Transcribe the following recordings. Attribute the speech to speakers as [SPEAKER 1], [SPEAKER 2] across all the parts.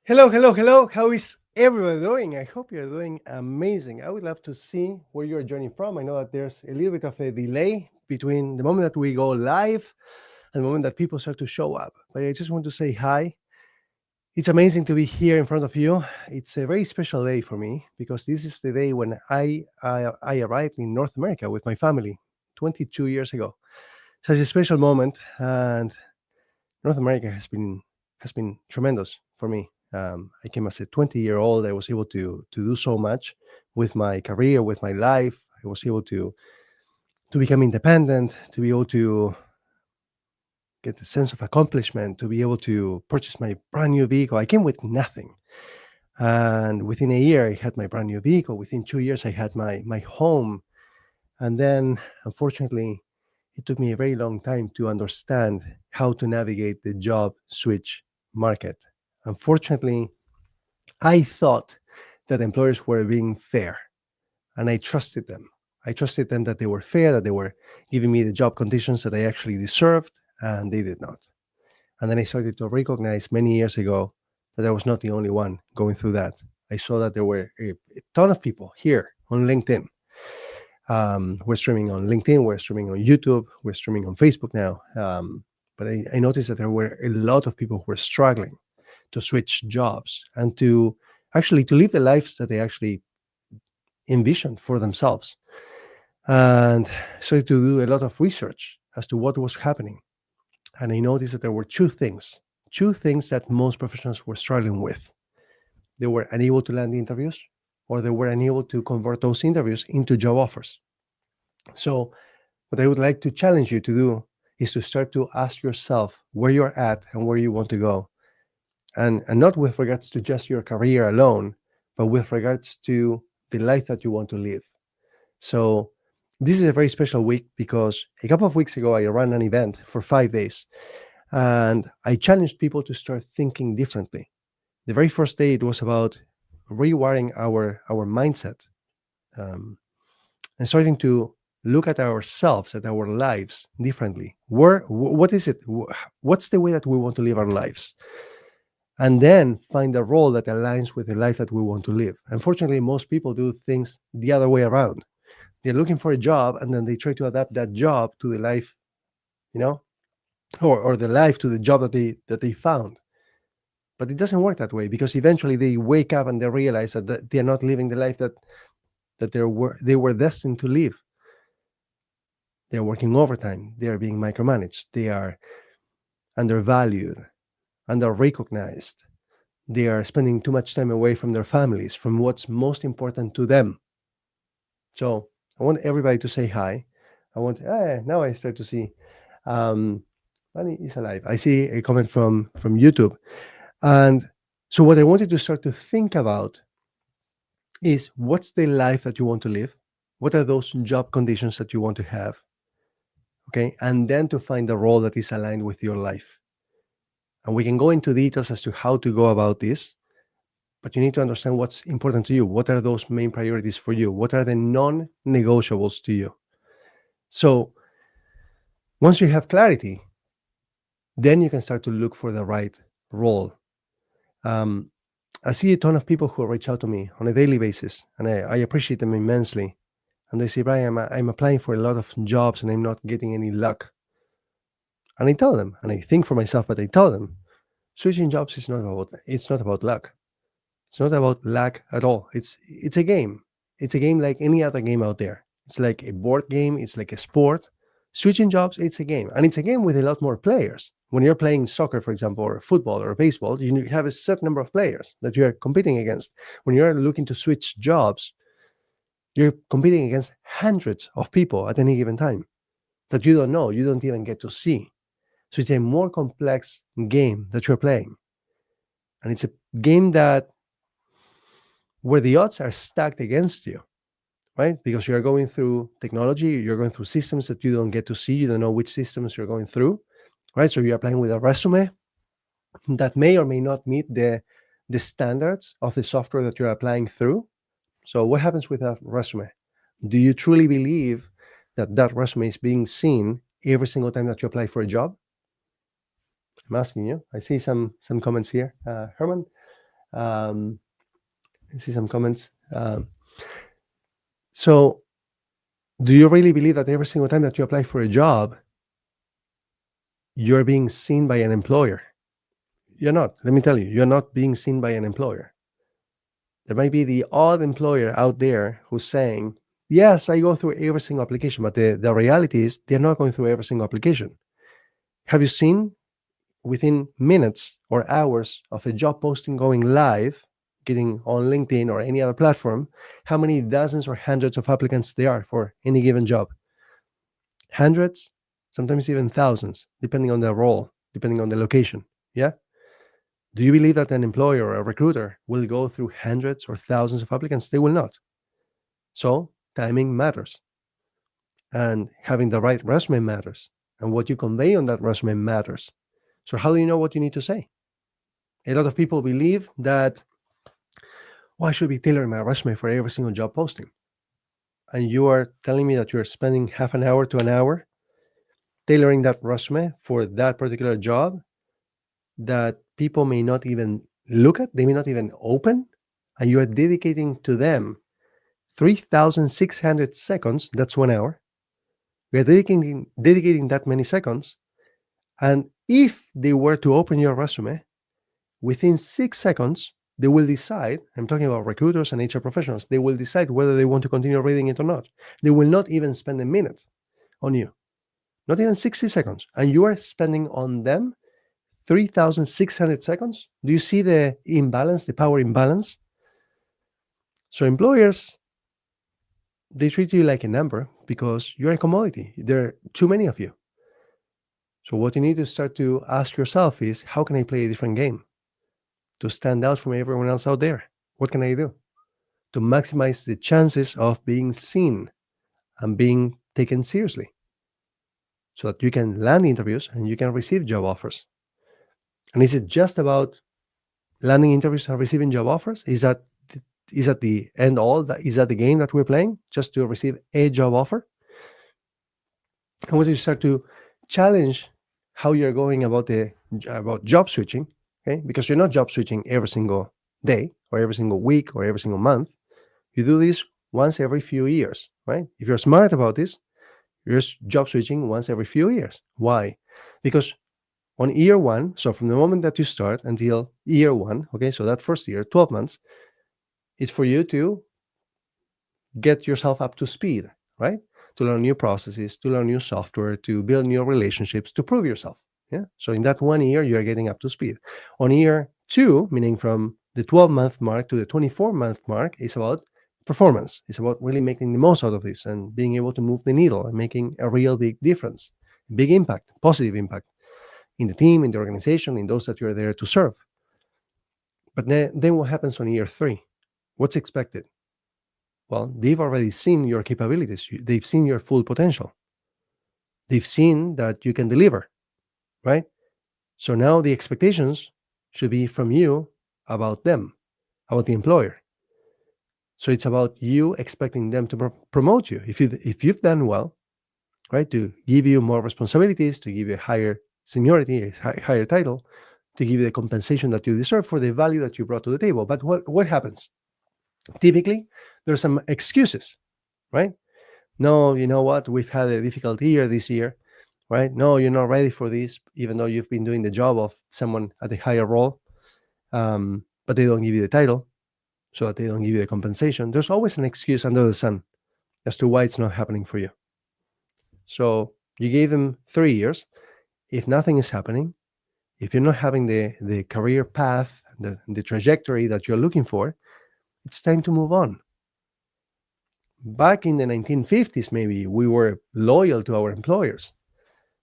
[SPEAKER 1] Hello, hello, hello. How is everybody doing? I hope you're doing amazing. I would love to see where you're joining from. I know that there's a little bit of a delay between the moment that we go live and the moment that people start to show up. But I just want to say hi. It's amazing to be here in front of you. It's a very special day for me because this is the day when I arrived in North America with my family 22 years ago. Such a special moment, and North America has been tremendous for me. I came as a 20-year-old. I was able to do so much with my career, with my life. I was able to become independent, to be able to get a sense of accomplishment, to be able to purchase my brand new vehicle. I came with nothing, and within a year, I had my brand new vehicle. Within 2 years, I had my home, and then unfortunately, it took me a very long time to understand how to navigate the job switch market. Unfortunately, I thought that employers were being fair, and I trusted them. I trusted them that they were fair, that they were giving me the job conditions that I actually deserved, and they did not. And then I started to recognize many years ago that I was not the only one going through that. I saw that there were a ton of people here on LinkedIn. We're streaming on LinkedIn, we're streaming on YouTube, we're streaming on Facebook now. But I noticed that there were a lot of people who were struggling to switch jobs and to actually to live the lives that they actually envisioned for themselves. And started to do a lot of research as to what was happening. And I noticed that there were two things that most professionals were struggling with. They were unable to land interviews, or they were unable to convert those interviews into job offers. So, what I would like to challenge you to do is to start to ask yourself where you're at and where you want to go. And not with regards to just your career alone, but with regards to the life that you want to live. So, this is a very special week because a couple of weeks ago, I ran an event for 5 days and I challenged people to start thinking differently. The very first day, it was about rewiring our mindset, um, and starting to look at ourselves, at our lives differently. What is it? What's the way that we want to live our lives? And then find a role that aligns with the life that we want to live. Unfortunately, most people do things the other way around. They're looking for a job and then they try to adapt that job to the life, you know, or the life to the job that they found. But it doesn't work that way because eventually they wake up and they realize that they're not living the life that they were destined to live. They're working overtime. They are being micromanaged. They are undervalued, under-recognized. They are spending too much time away from their families, from what's most important to them. So I want everybody to say hi. Now I start to see Manny is alive. I see a comment from YouTube. And so what I wanted to start to think about is what's the life that you want to live? What are those job conditions that you want to have? Okay. And then to find a role that is aligned with your life. And we can go into details as to how to go about this, but you need to understand what's important to you. What are those main priorities for you? What are the non negotiables to you? So once you have clarity, then you can start to look for the right role. Um, I see a ton of people who reach out to me on a daily basis, and I appreciate them immensely. And they say, Brian, I'm applying for a lot of jobs and I'm not getting any luck. And I tell them, and I think for myself, but I tell them, switching jobs is not about luck. It's not about luck at all. It's a game. It's a game like any other game out there. It's like a board game. It's like a sport. Switching jobs, it's a game, and it's a game with a lot more players. When you're playing soccer, for example, or football or baseball, you have a certain number of players that you are competing against. When you're looking to switch jobs, you're competing against hundreds of people at any given time that you don't know, you don't even get to see. So it's a more complex game that you're playing. And it's a game that where the odds are stacked against you, right? Because you're going through technology, you're going through systems that you don't get to see, you don't know which systems you're going through, right? So you're applying with a resume that may or may not meet the standards of the software that you're applying through. So what happens with that resume? Do you truly believe that that resume is being seen every single time that you apply for a job? I'm asking you. I see some comments here. Herman, I see some comments. So, do you really believe that every single time that you apply for a job, you're being seen by an employer? You're not. Let me tell you, you're not being seen by an employer. There might be the odd employer out there who's saying, yes, I go through every single application, but the reality is they're not going through every single application. Have you seen within minutes or hours of a job posting going live, getting on LinkedIn or any other platform, how many dozens or hundreds of applicants there are for any given job? Hundreds, sometimes even thousands, depending on the role, depending on the location. Yeah. Do you believe that an employer or a recruiter will go through hundreds or thousands of applicants? They will not. So timing matters, and having the right resume matters, and what you convey on that resume matters. So how do you know what you need to say? A lot of people believe that, well, I should be tailoring my resume for every single job posting. And you are telling me that you're spending half an hour to an hour tailoring that resume for that particular job that people may not even look at, they may not even open, and you are dedicating to them 3,600 seconds, that's 1 hour. We are dedicating that many seconds. And if they were to open your resume, within 6 seconds, they will decide, I'm talking about recruiters and HR professionals, they will decide whether they want to continue reading it or not. They will not even spend a minute on you, not even 60 seconds. And you are spending on them 3,600 seconds. Do you see the imbalance, the power imbalance? So employers, they treat you like a number because you're a commodity. There are too many of you. So what you need to start to ask yourself is, how can I play a different game to stand out from everyone else out there? What can I do to maximize the chances of being seen and being taken seriously so that you can land interviews and you can receive job offers? And is it just about landing interviews and receiving job offers? Is that the end all? Is that the game that we're playing, just to receive a job offer? I want you to start to challenge how you're going about job switching, okay? Because you're not job switching every single day or every single week or every single month. You do this once every few years, right? If you're smart about this, you're job switching once every few years. Why? Because on year one, so from the moment that you start until year one, okay, so that first year, 12 months, is for you to get yourself up to speed, right? To learn new processes, to learn new software, to build new relationships, to prove yourself. Yeah. So in that 1 year, you're getting up to speed. On year two, meaning from the 12-month mark to the 24-month mark, is about performance. It's about really making the most out of this and being able to move the needle and making a real big difference, big impact, positive impact in the team, in the organization, in those that you're there to serve. But then what happens on year three? What's expected? Well, they've already seen your capabilities. They've seen your full potential. They've seen that you can deliver, right? So now the expectations should be from you about them, about the employer. So it's about you expecting them to promote you. If you've done well, right, to give you more responsibilities, to give you a higher seniority, a higher title, to give you the compensation that you deserve for the value that you brought to the table. But what happens? Typically, there's some excuses, right? No, you know what? We've had a difficult year this year, right? No, you're not ready for this, even though you've been doing the job of someone at a higher role, but they don't give you the title, so that they don't give you the compensation. There's always an excuse under the sun as to why it's not happening for you. So you gave them 3 years. If nothing is happening, if you're not having the career path, the trajectory that you're looking for, it's time to move on. Back in the 1950s, maybe, we were loyal to our employers.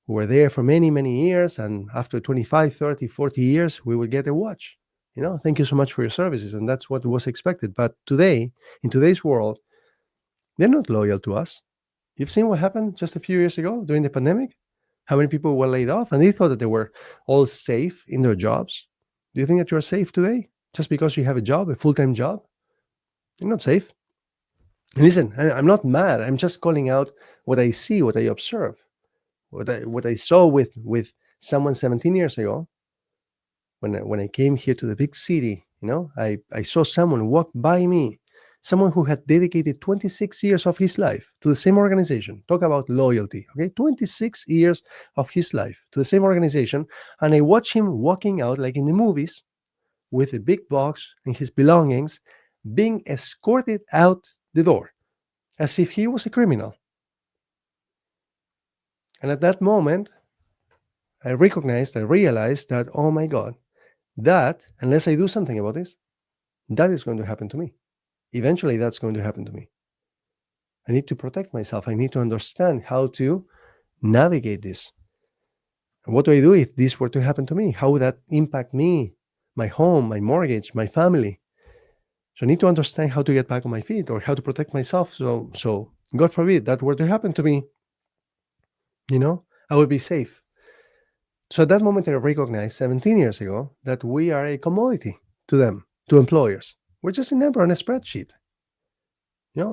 [SPEAKER 1] We were there for many, many years, and after 25, 30, 40 years, we would get a watch. Thank you so much for your services, and that's what was expected. But today, in today's world, they're not loyal to us. You've seen what happened just a few years ago during the pandemic? How many people were laid off, and they thought that they were all safe in their jobs. Do you think that you're safe today just because you have a job, a full-time job? You're not safe. And listen, I'm not mad. I'm just calling out what I see, what I observe, what I saw with someone 17 years ago when I came here to the big city I saw someone walk by me, someone who had dedicated 26 years of his life to the same organization. Talk about loyalty, okay? 26 years of his life to the same organization. And I watched him walking out like in the movies with a big box and his belongings, being escorted out the door as if he was a criminal. And at that moment, I realized that, oh my God, that, unless I do something about this, that is going to happen to me. Eventually, that's going to happen to me. I need to protect myself. I need to understand how to navigate this. And what do I do if this were to happen to me? How would that impact me, my home, my mortgage, my family? So I need to understand how to get back on my feet or how to protect myself. So God forbid that were to happen to me, I would be safe. So at that moment, I recognized 17 years ago that we are a commodity to them, to employers. We're just a number on a spreadsheet.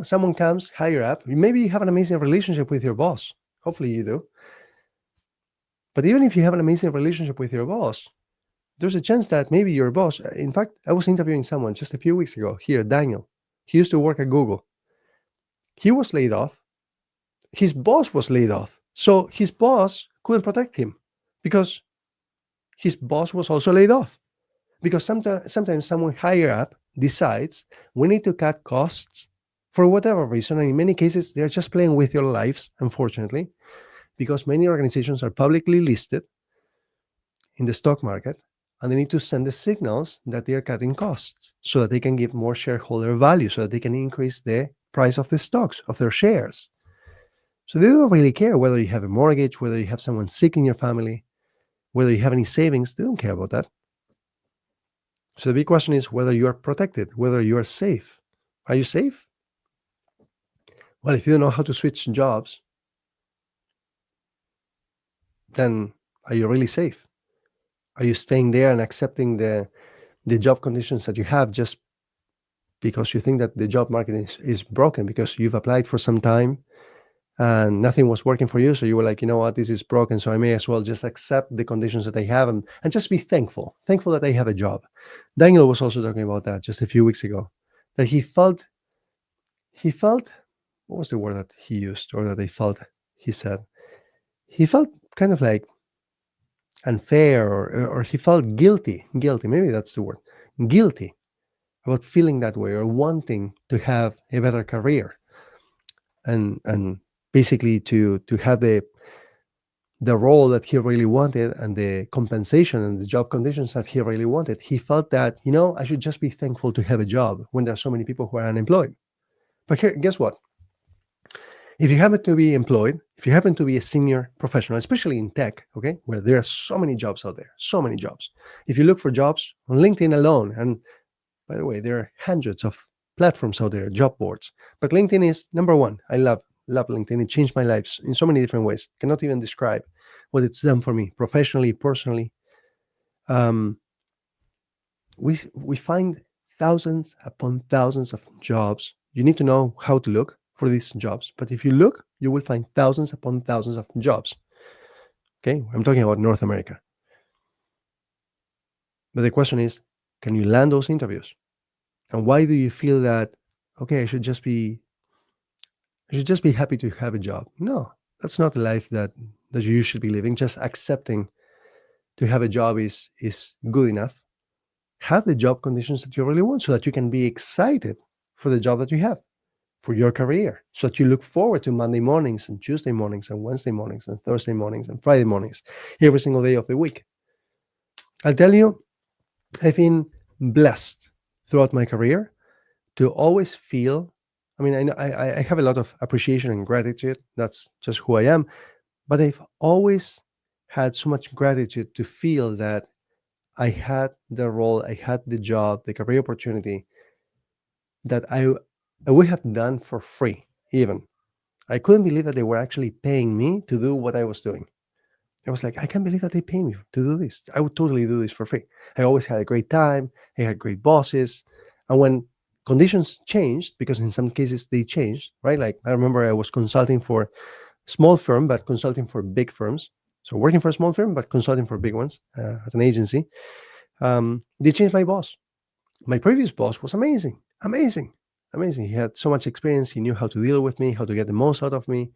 [SPEAKER 1] Someone comes higher up. Maybe you have an amazing relationship with your boss. Hopefully you do. But even if you have an amazing relationship with your boss, there's a chance that maybe your boss, in fact, I was interviewing someone just a few weeks ago here, Daniel. He used to work at Google. He was laid off. His boss was laid off. So his boss couldn't protect him because his boss was also laid off. Because sometimes someone higher up decides we need to cut costs for whatever reason. And in many cases, they're just playing with your lives, unfortunately, because many organizations are publicly listed in the stock market, and they need to send the signals that they are cutting costs so that they can give more shareholder value, so that they can increase the price of the stocks, of their shares. So they don't really care whether you have a mortgage, whether you have someone sick in your family, whether you have any savings. They don't care about that. So the big question is whether you are protected, whether you are safe. Are you safe? Well, if you don't know how to switch jobs, then are you really safe? Are you staying there and accepting the job conditions that you have just because you think that the job market is broken, because you've applied for some time and nothing was working for you? So you were like, you know what, this is broken, so I may as well just accept the conditions that I have and just be thankful that I have a job. Daniel was also talking about that just a few weeks ago, that he felt, what was the word that he used, or that he said? He felt kind of like unfair, or he felt guilty, maybe that's the word, guilty about feeling that way or wanting to have a better career and basically to have the role that he really wanted and the compensation and the job conditions that he really wanted. He felt that, I should just be thankful to have a job when there are so many people who are unemployed. But here, guess what? If you happen to be employed, if you happen to be a senior professional, especially in tech, okay, where there are so many jobs out there, so many jobs. If you look for jobs on LinkedIn alone, and by the way, there are hundreds of platforms out there, job boards, but LinkedIn is number one. I love LinkedIn. It changed my life in so many different ways. I cannot even describe what it's done for me professionally, personally. We find thousands upon thousands of jobs. You need to know how to look for these jobs, but if you look, you will find thousands upon thousands of jobs. Okay, I'm talking about North America. But the question is, can you land those interviews? And why do you feel that, okay, I should just be happy to have a job? No, that's not the life that you should be living. Just accepting to have a job is good enough. Have the job conditions that you really want so that you can be excited for the job that you have, for your career, so that you look forward to Monday mornings and Tuesday mornings and Wednesday mornings and Thursday mornings and Friday mornings, every single day of the week. I'll tell you, I've been blessed throughout my career to always feel, I have a lot of appreciation and gratitude. That's just who I am. But I've always had so much gratitude to feel that I had the role, I had the job, the career opportunity that I would have done for free, even. I couldn't believe that they were actually paying me to do what I was doing. I was like, I can't believe that they pay me to do this. I would totally do this for free. I always had a great time. I had great bosses. And when conditions changed, because in some cases they changed, right? Like I remember I was consulting for a small firm, but consulting for big firms. So working for a small firm, but consulting for big ones at an agency. They changed my boss. My previous boss was amazing, amazing, amazing. He had so much experience. He knew how to deal with me, how to get the most out of me.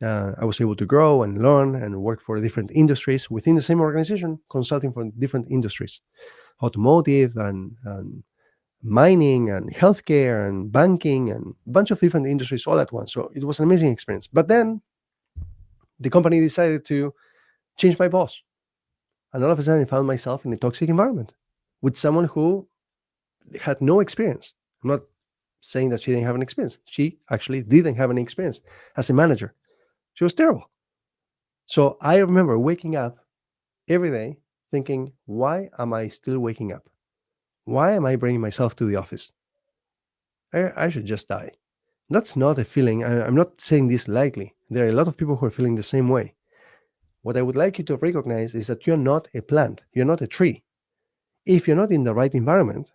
[SPEAKER 1] I was able to grow and learn and work for different industries within the same organization, consulting for different industries, automotive and mining and healthcare and banking and a bunch of different industries all at once. So it was an amazing experience. But then the company decided to change my boss. And all of a sudden, I found myself in a toxic environment with someone who had no experience. I'm not saying that she didn't have an experience. She actually didn't have any experience as a manager. She was terrible. So I remember waking up every day thinking, why am I still waking up? Why am I bringing myself to the office? I should just die. That's not a feeling. I'm not saying this lightly. There are a lot of people who are feeling the same way. What I would like you to recognize is that you're not a plant, you're not a tree. If you're not in the right environment,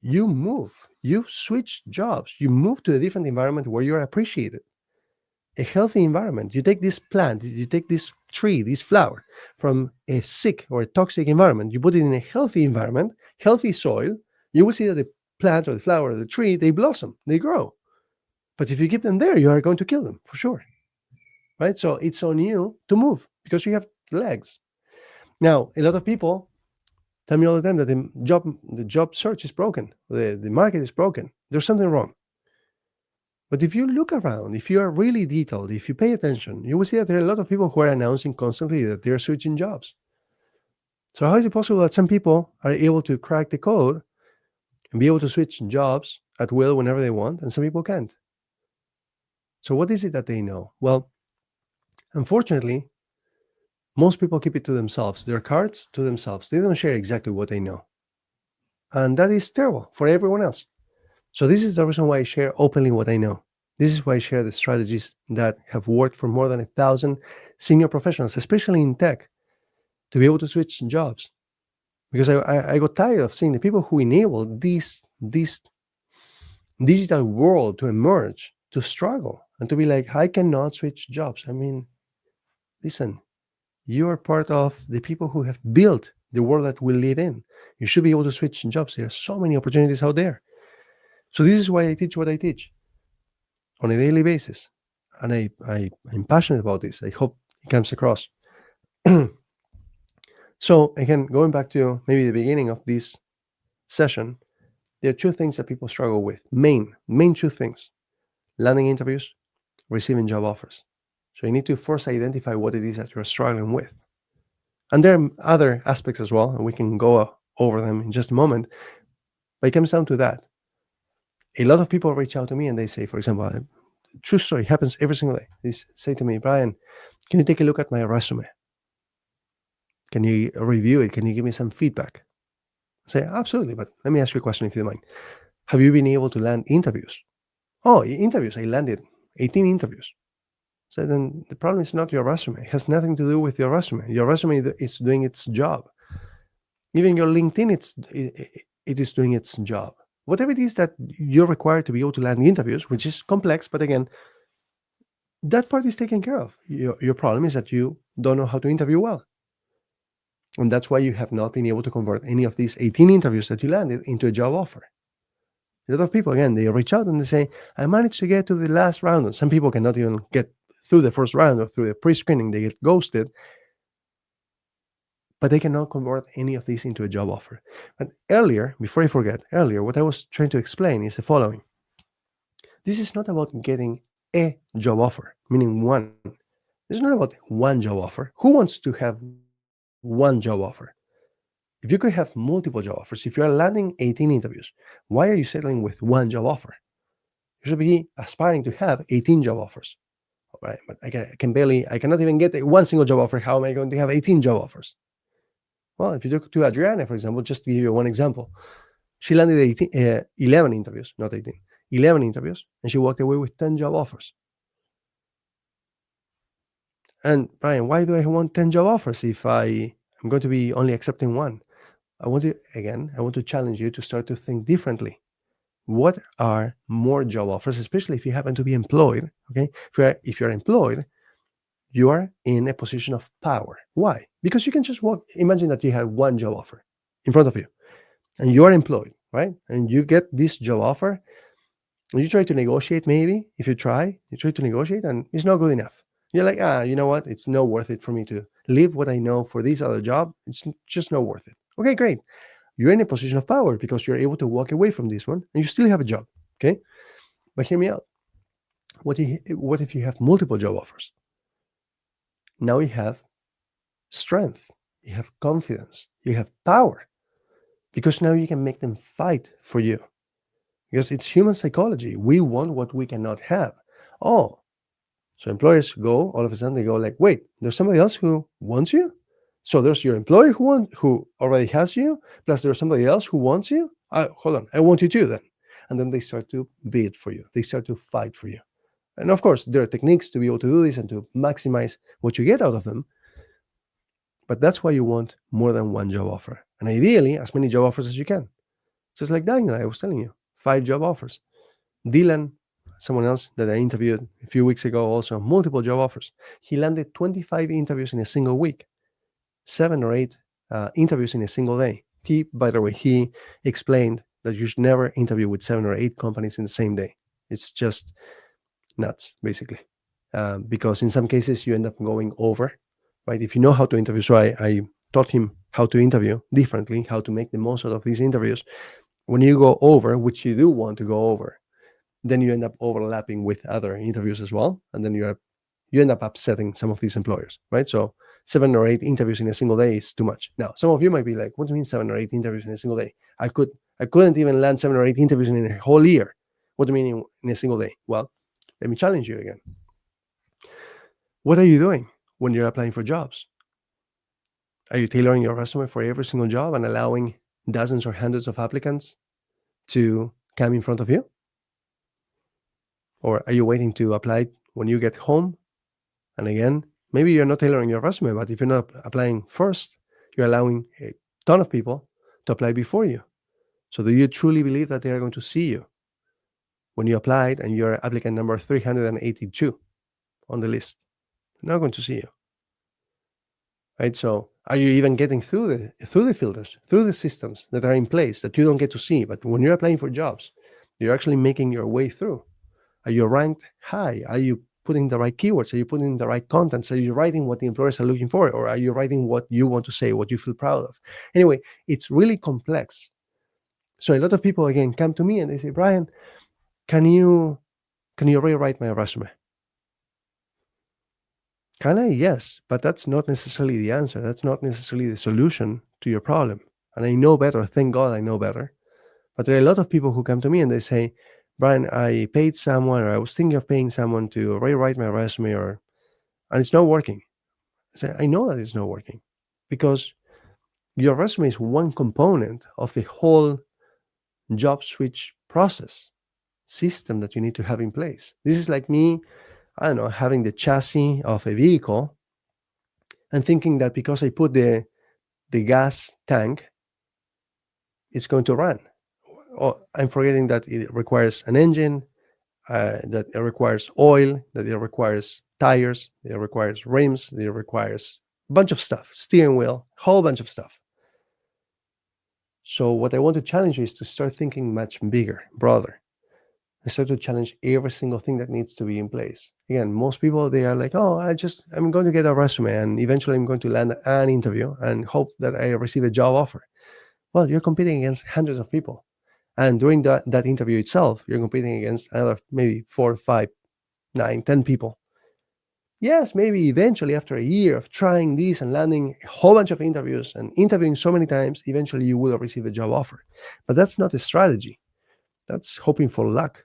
[SPEAKER 1] you move, you switch jobs, you move to a different environment where you're appreciated. A healthy environment. You take this plant, you take this tree, this flower from a sick or a toxic environment, you put it in a healthy environment, healthy soil, you will see that the plant or the flower or the tree, they blossom, they grow. But if you keep them there, you are going to kill them for sure. Right? So it's on you to move because you have legs. Now, a lot of people tell me all the time that the job search is broken, the market is broken. There's something wrong. But if you look around, if you are really detailed, if you pay attention, you will see that there are a lot of people who are announcing constantly that they're switching jobs. So how is it possible that some people are able to crack the code and be able to switch jobs at will whenever they want, and some people can't? So what is it that they know? Well, unfortunately, most people keep it to themselves, their cards to themselves. They don't share exactly what they know. And that is terrible for everyone else. So this is the reason why I share openly what I know. This is why I share the strategies that have worked for more than 1,000 senior professionals, especially in tech, to be able to switch jobs. Because I got tired of seeing the people who enable this digital world to emerge, to struggle, and to be like, I cannot switch jobs. I mean, listen, you are part of the people who have built the world that we live in. You should be able to switch jobs. There are so many opportunities out there. So this is why I teach what I teach on a daily basis. And I'm passionate about this. I hope it comes across. So again, going back to maybe the beginning of this session, there are two things that people struggle with. Main two things: landing interviews, receiving job offers. So you need to first identify what it is that you're struggling with. And there are other aspects as well, and we can go over them in just a moment. But it comes down to that. A lot of people reach out to me and they say, for example, true story, happens every single day. They say to me, Brian, can you take a look at my resume? Can you review it? Can you give me some feedback? I say, absolutely, but let me ask you a question if you don't mind. Have you been able to land interviews? Oh, interviews. I landed 18 interviews. So then the problem is not your resume. It has nothing to do with your resume. Your resume is doing its job. Even your LinkedIn, it is doing its job. Whatever it is that you're required to be able to land interviews, which is complex, but again, that part is taken care of. Your problem is that you don't know how to interview well. And that's why you have not been able to convert any of these 18 interviews that you landed into a job offer. A lot of people, again, they reach out and they say, I managed to get to the last round. And some people cannot even get through the first round or through the pre-screening. They get ghosted. But they cannot convert any of these into a job offer. But earlier, before I forget, what I was trying to explain is the following. This is not about getting a job offer, meaning one. It's not about one job offer. Who wants to have one job offer? If you could have multiple job offers, if you are landing 18 interviews, why are you settling with one job offer? You should be aspiring to have 18 job offers. All right, but I cannot even get one single job offer. How am I going to have 18 job offers? Well, if you look to Adriana, for example, just to give you one example, she landed 11 interviews, not 18, 11 interviews, and she walked away with 10 job offers. And Brian, why do I want 10 job offers if I'm going to be only accepting one? I want to challenge you to start to think differently. What are more job offers, especially if you happen to be employed? Okay, if you're employed, you are in a position of power. Why? Because you can just imagine that you have one job offer in front of you, and you are employed. right? And you get this job offer, and you try to negotiate. Maybe if you try to negotiate, and it's not good enough. You're like, you know what? It's not worth it for me to leave what I know for this other job. It's just not worth it. Okay, great. You're in a position of power because you're able to walk away from this one, and you still have a job. Okay, but hear me out. What if you have multiple job offers? Now you have strength, you have confidence, you have power, because now you can make them fight for you. Because it's human psychology. We want what we cannot have. Oh, so employers go, all of a sudden they go like, wait, there's somebody else who wants you? So there's your employer who already has you, plus there's somebody else who wants you? Hold on, I want you too then. And then they start to bid for you. They start to fight for you. And of course, there are techniques to be able to do this and to maximize what you get out of them. But that's why you want more than one job offer. And ideally, as many job offers as you can. Just like Daniel, I was telling you, 5 job offers. Dylan, someone else that I interviewed a few weeks ago, also multiple job offers. He landed 25 interviews in a single week, 7 or 8 interviews in a single day. By the way, he explained that you should never interview with 7 or 8 companies in the same day. It's just nuts, basically, because in some cases you end up going over, right? If you know how to interview, so I taught him how to interview differently, how to make the most out of these interviews. When you go over, which you do want to go over, then you end up overlapping with other interviews as well, and then you end up upsetting some of these employers, right? So 7 or 8 interviews in a single day is too much. Now, some of you might be like, "What do you mean 7 or 8 interviews in a single day? I couldn't even land 7 or 8 interviews in a whole year. What do you mean in a single day?" Well, let me challenge you again. What are you doing when you're applying for jobs? Are you tailoring your resume for every single job and allowing dozens or hundreds of applicants to come in front of you? Or are you waiting to apply when you get home? And again, maybe you're not tailoring your resume, but if you're not applying first, you're allowing a ton of people to apply before you. So do you truly believe that they are going to see you when you applied and you're applicant number 382 on the list? They're not going to see you. Right? So are you even getting through the filters, through the systems that are in place that you don't get to see? But when you're applying for jobs, you're actually making your way through. Are you ranked high? Are you putting the right keywords? Are you putting the right contents? Are you writing what the employers are looking for? Or are you writing what you want to say, what you feel proud of? Anyway, it's really complex. So a lot of people, again, come to me and they say, Brian, can you rewrite my resume? Can I? Yes, but that's not necessarily the answer. That's not necessarily the solution to your problem. And I know better. Thank God I know better. But there are a lot of people who come to me and they say, Brian, I paid someone, or I was thinking of paying someone to rewrite my resume, and it's not working. I say, I know that it's not working because your resume is one component of the whole job switch process system that you need to have in place. This is like me, I don't know, having the chassis of a vehicle and thinking that because I put the gas tank, it's going to run. Oh, I'm forgetting that it requires an engine, that it requires oil, that it requires tires, it requires rims, it requires a bunch of stuff, steering wheel, a whole bunch of stuff. So what I want to challenge you is to start thinking much bigger, broader. I start to challenge every single thing that needs to be in place. Again, most people, they are like, oh, I'm going to get a resume and eventually I'm going to land an interview and hope that I receive a job offer. Well, you're competing against hundreds of people. And during that interview itself, you're competing against another maybe 4, 5, 9, 10 people. Yes, maybe eventually after a year of trying this and landing a whole bunch of interviews and interviewing so many times, eventually you will receive a job offer. But that's not a strategy. That's hoping for luck.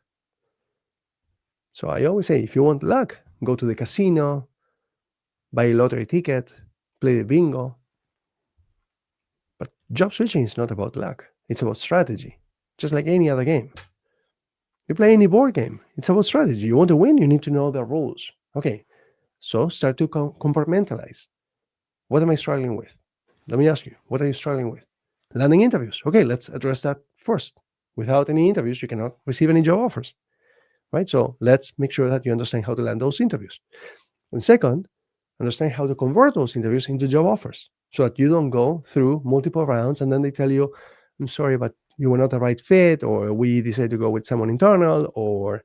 [SPEAKER 1] So I always say, if you want luck, go to the casino, buy a lottery ticket, play the bingo. But job switching is not about luck. It's about strategy, just like any other game. You play any board game, it's about strategy. You want to win, you need to know the rules. Okay, so start to compartmentalize. What am I struggling with? Let me ask you, what are you struggling with? Landing interviews. Okay, let's address that first. Without any interviews, you cannot receive any job offers, right? So let's make sure that you understand how to land those interviews. And second, understand how to convert those interviews into job offers so that you don't go through multiple rounds and then they tell you, I'm sorry, but you were not the right fit, or we decided to go with someone internal, or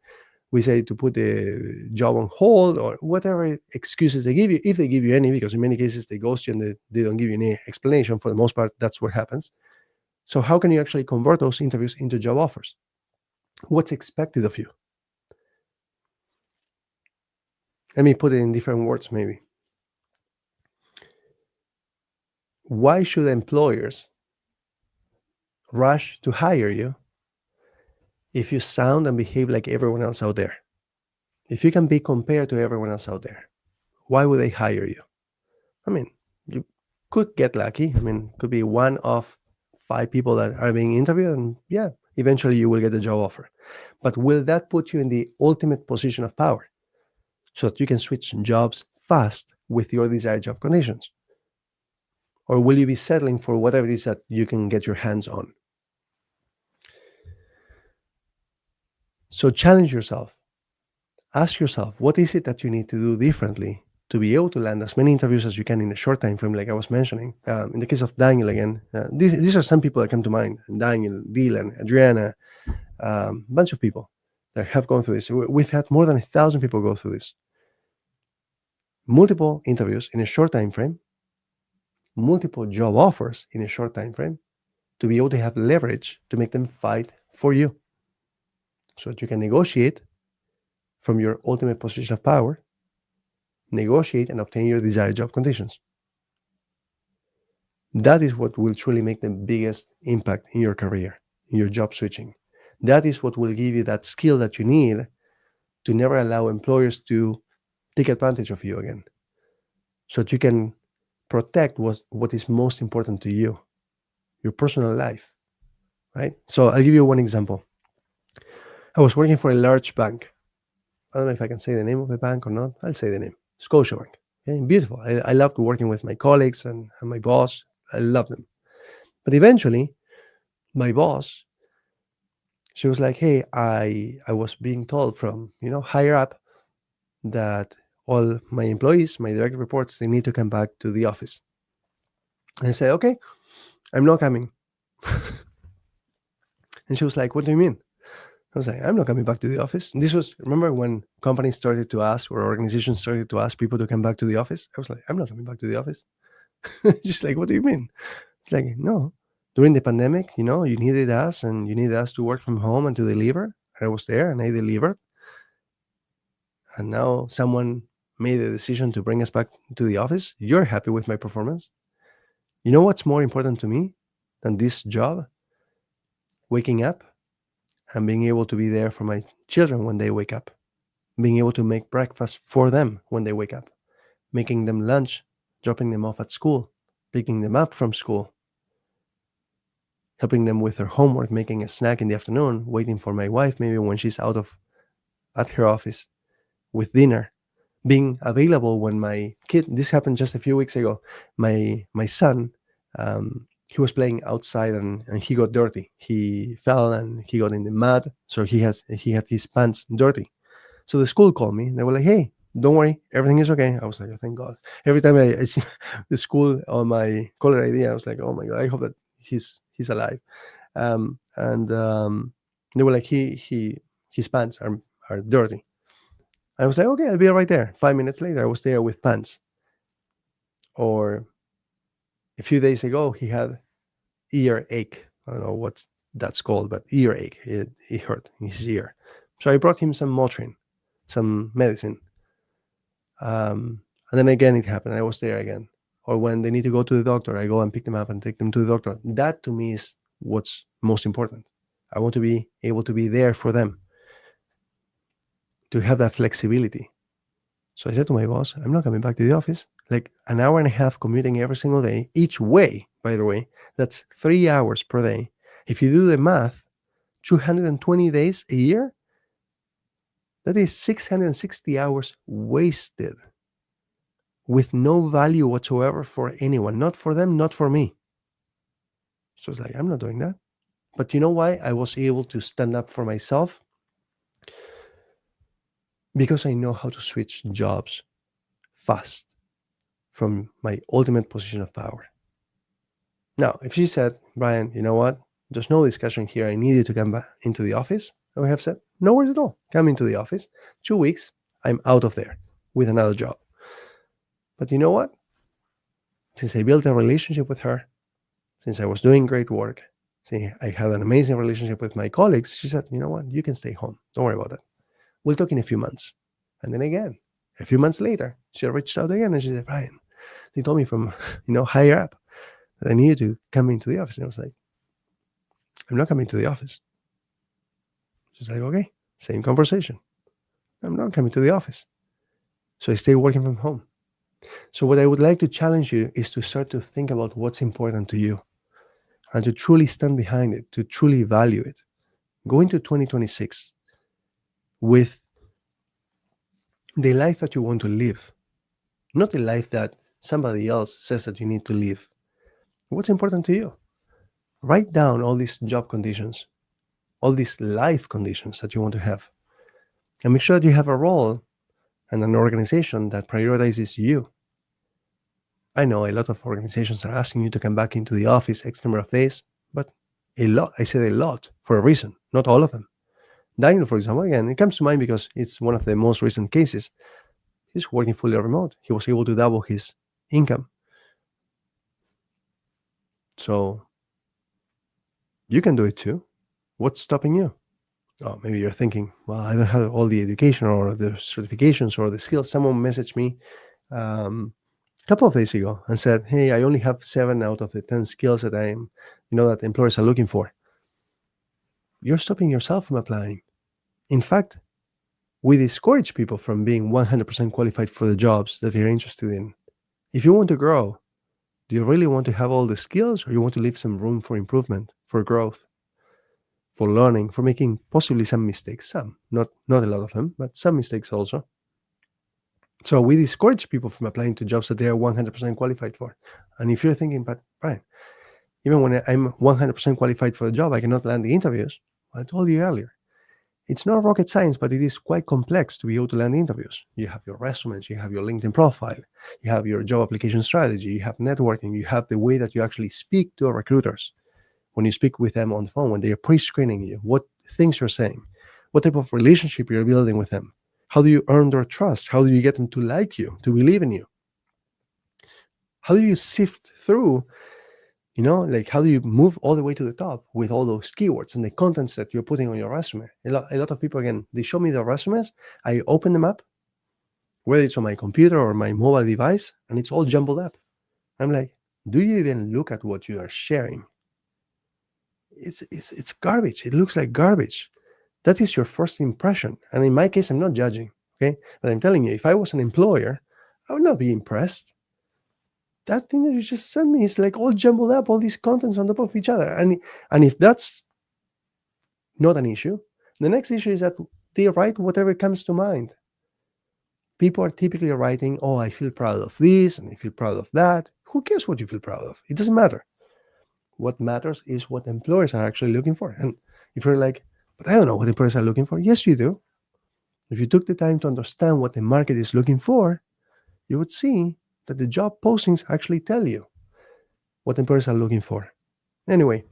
[SPEAKER 1] we say to put the job on hold, or whatever excuses they give you, if they give you any, because in many cases they ghost you and they don't give you any explanation. For the most part, that's what happens. So how can you actually convert those interviews into job offers? What's expected of you? Let me put it in different words, maybe. Why should employers rush to hire you if you sound and behave like everyone else out there? If you can be compared to everyone else out there, why would they hire you? I mean, you could get lucky. I mean, could be one of 5 people that are being interviewed, and yeah, eventually you will get a job offer. But will that put you in the ultimate position of power so that you can switch jobs fast with your desired job conditions? Or will you be settling for whatever it is that you can get your hands on? So challenge yourself. Ask yourself, what is it that you need to do differently to be able to land as many interviews as you can in a short time frame, like I was mentioning? In the case of Daniel, again, these are some people that come to mind: Daniel, Dylan, Adriana, a bunch of people that have gone through this. We've had more than 1,000 people go through this. Multiple interviews in a short time frame, multiple job offers in a short time frame, to be able to have leverage to make them fight for you, so that you can negotiate from your ultimate position of power, negotiate and obtain your desired job conditions. That is what will truly make the biggest impact in your career, in your job switching. That is what will give you that skill that you need to never allow employers to take advantage of you again, so that you can protect what is most important to you, your personal life, right? So I'll give you one example. I was working for a large bank. I don't know if I can say the name of the bank or not. I'll say the name: Scotiabank. Okay, beautiful. I loved working with my colleagues and my boss. I loved them. But eventually, my boss, she was like, "Hey, I was being told from higher up that all my employees, my direct reports, they need to come back to the office." And I said, "Okay, I'm not coming." And she was like, "What do you mean?" I was like, "I'm not coming back to the office." And this was, remember when companies started to ask, or organizations started to ask people to come back to the office? I was like, "I'm not coming back to the office." Just like, "What do you mean?" It's like, "No, during the pandemic, you needed us, and you needed us to work from home and to deliver. I was there and I delivered. And now someone made the decision to bring us back to the office. You're happy with my performance. You know what's more important to me than this job? Waking up and being able to be there for my children when they wake up, being able to make breakfast for them when they wake up, making them lunch, dropping them off at school, picking them up from school, helping them with their homework, making a snack in the afternoon, waiting for my wife maybe when she's at her office with dinner, being available when my kid, this happened just a few weeks ago, my son, he was playing outside, and he got dirty. He fell and he got in the mud, so he had his pants dirty. So the school called me. They were like, "Hey, don't worry, everything is okay." I was like, "Oh, thank God." Every time I see the school on my caller ID, I was like, "Oh my God, I hope that he's alive." And they were like, his pants are dirty. I was like, "Okay, I'll be right there." 5 minutes later, I was there with pants. Or a few days ago, he had earache. I don't know what that's called, but earache. It hurt in his ear. So I brought him some Motrin, some medicine. And then again, it happened. I was there again. Or when they need to go to the doctor, I go and pick them up and take them to the doctor. That to me is what's most important. I want to be able to be there for them, to have that flexibility. So I said to my boss, "I'm not coming back to the office." Like an hour and a half commuting every single day, each way, by the way, that's 3 hours per day. If you do the math, 220 days a year, that is 660 hours wasted with no value whatsoever for anyone, not for them, not for me. So it's like, I'm not doing that. But you know why I was able to stand up for myself? Because I know how to switch jobs fast from my ultimate position of power. Now, if she said, "Brian, you know what? There's no discussion here. I need you to come back into the office. And we have said, no worries at all. Come into the office. 2 weeks, I'm out of there with another job. But you know what? Since I built a relationship with her, since I was doing great work, since I had an amazing relationship with my colleagues, she said, you know what? You can stay home. Don't worry about that. We'll talk in a few months. And then again, a few months later, she reached out again and she said, Brian, they told me from, higher up that I needed to come into the office. And I was like, I'm not coming to the office. She's like, okay, same conversation. I'm not coming to the office. So I stay working from home. So what I would like to challenge you is to start to think about what's important to you and to truly stand behind it, to truly value it. Go into 2026 with the life that you want to live, not the life that somebody else says that you need to live. What's important to you? Write down all these job conditions, all these life conditions that you want to have, and make sure that you have a role and an organization that prioritizes you. I know a lot of organizations are asking you to come back into the office X number of days, but a lot, I said a lot for a reason, not all of them. Daniel, for example, again, it comes to mind because it's one of the most recent cases. He's working fully remote. He was able to double his income. So you can do it too. What's stopping you? Oh, maybe you're thinking, well, I don't have all the education or the certifications or the skills. Someone messaged me a couple of days ago and said, hey, I only have 7 out of the 10 skills that that employers are looking for. You're stopping yourself from applying. In fact, we discourage people from being 100% qualified for the jobs that they're interested in. If you want to grow, do you really want to have all the skills, or you want to leave some room for improvement, for growth, for learning, for making possibly some mistakes? Some, not a lot of them, but some mistakes also. So we discourage people from applying to jobs that they are 100% qualified for. And if you're thinking, but Brian, even when I'm 100% qualified for the job, I cannot land the interviews. I told you earlier, it's not rocket science, but it is quite complex to be able to land interviews. You have your resumes, you have your LinkedIn profile, you have your job application strategy, you have networking, you have the way that you actually speak to recruiters. When you speak with them on the phone, when they are pre-screening you, what things you're saying, what type of relationship you're building with them, how do you earn their trust, how do you get them to like you, to believe in you, how do you sift through, how do you move all the way to the top with all those keywords and the contents that you're putting on your resume? A lot of people, again, they show me their resumes, I open them up, whether it's on my computer or my mobile device, and it's all jumbled up. I'm like, do you even look at what you are sharing? It's garbage. It looks like garbage. That is your first impression. And in my case, I'm not judging, okay? But I'm telling you, if I was an employer, I would not be impressed. That thing that you just sent me is like all jumbled up, all these contents on top of each other. And if that's not an issue, the next issue is that they write whatever comes to mind. People are typically writing, oh, I feel proud of this and I feel proud of that. Who cares what you feel proud of? It doesn't matter. What matters is what employers are actually looking for. And if you're like, but I don't know what employers are looking for. Yes, you do. If you took the time to understand what the market is looking for, you would see that the job postings actually tell you what employers are looking for. Anyway,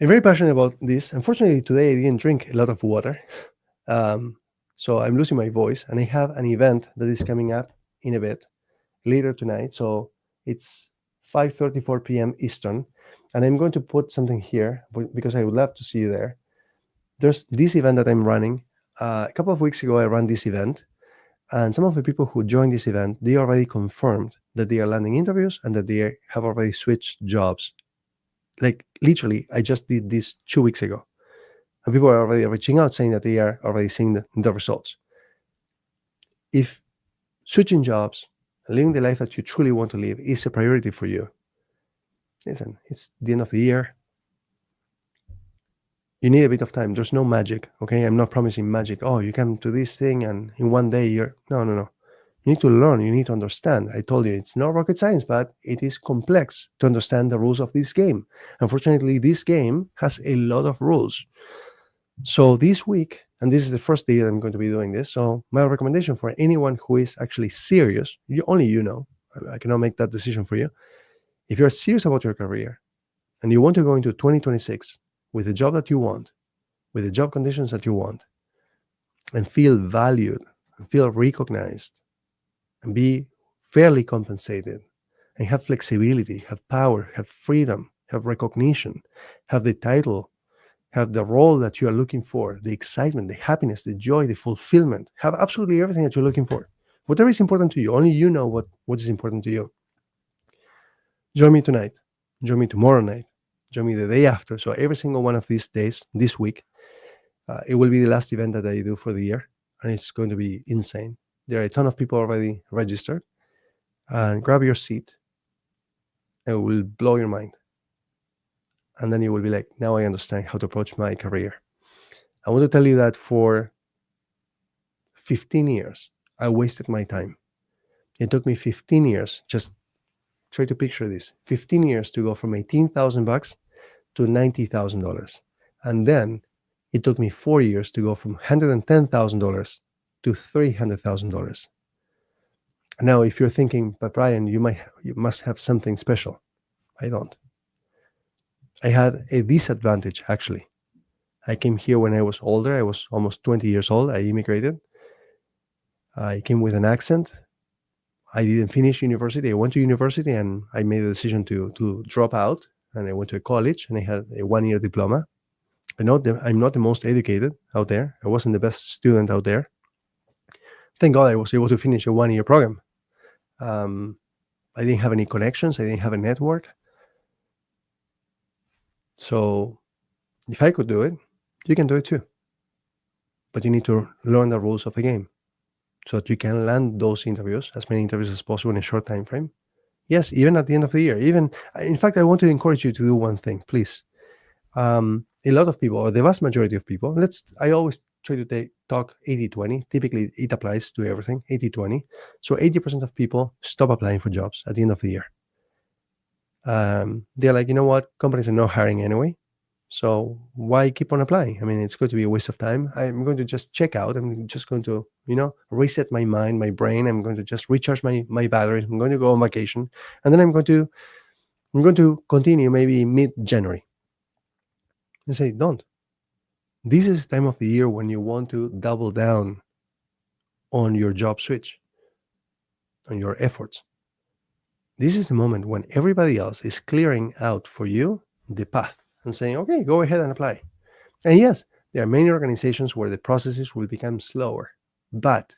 [SPEAKER 1] I'm very passionate about this. Unfortunately, today I didn't drink a lot of water. So I'm losing my voice, and I have an event that is coming up in a bit later tonight. So it's 5:34 p.m. Eastern, and I'm going to put something here because I would love to see you there. There's this event that I'm running. A couple of weeks ago, I ran this event, and some of the people who joined this event, they already confirmed that they are landing interviews and that they have already switched jobs. Like literally, I just did this 2 weeks ago. And people are already reaching out saying that they are already seeing the results. If switching jobs and living the life that you truly want to live is a priority for you, listen, it's the end of the year. You need a bit of time. There's no magic, okay? I'm not promising magic. Oh, you come to this thing and in one day you're... No. You need to learn. You need to understand. I told you, it's not rocket science, but it is complex to understand the rules of this game. Unfortunately, this game has a lot of rules. So this week, and this is the first day that I'm going to be doing this, so my recommendation for anyone who is actually serious, only you know, I cannot make that decision for you. If you're serious about your career, and you want to go into 2026 with the job that you want, with the job conditions that you want, and feel valued and feel recognized and be fairly compensated and have flexibility, have power, have freedom, have recognition, have the title, have the role that you are looking for, the excitement, the happiness, the joy, the fulfillment, have absolutely everything that you're looking for. Whatever is important to you, only you know what is important to you. Join me tonight. Join me tomorrow night. Join me the day after. So every single one of these days, this week, it will be the last event that I do for the year, and it's going to be insane. There are a ton of people already registered. And grab your seat. It will blow your mind. And then you will be like, now I understand how to approach my career. I want to tell you that for 15 years, I wasted my time. It took me 15 years. Just try to picture this: 15 years to go from $18,000 to $90,000. And then it took me 4 years to go from $110,000 to $300,000. Now, if you're thinking, but Brian, you must have something special. I don't. I had a disadvantage, actually. I came here when I was older. I was almost 20 years old. I immigrated. I came with an accent. I didn't finish university. I went to university and I made a decision to drop out. And I went to a college and I had a 1-year diploma. I'm not the most educated out there. I wasn't the best student out there. Thank God I was able to finish a 1-year program. I didn't have any connections. I didn't have a network. So if I could do it, you can do it too. But you need to learn the rules of the game so that you can land those interviews, as many interviews as possible in a short time frame. Yes, even at the end of the year. In fact, I want to encourage you to do one thing, please. A lot of people, or the vast majority of people, I always try to talk 80-20. Typically, it applies to everything, 80-20. So 80% of people stop applying for jobs at the end of the year. They're like, you know what? Companies are not hiring anyway. So why keep on applying? I mean, it's going to be a waste of time. I'm going to just check out. I'm just going to, reset my mind, my brain. I'm going to just recharge my batteries. I'm going to go on vacation. And then I'm going to continue maybe mid-January. And say, don't. This is the time of the year when you want to double down on your job switch, on your efforts. This is the moment when everybody else is clearing out for you the path and saying, okay, go ahead and apply. And yes, there are many organizations where the processes will become slower, but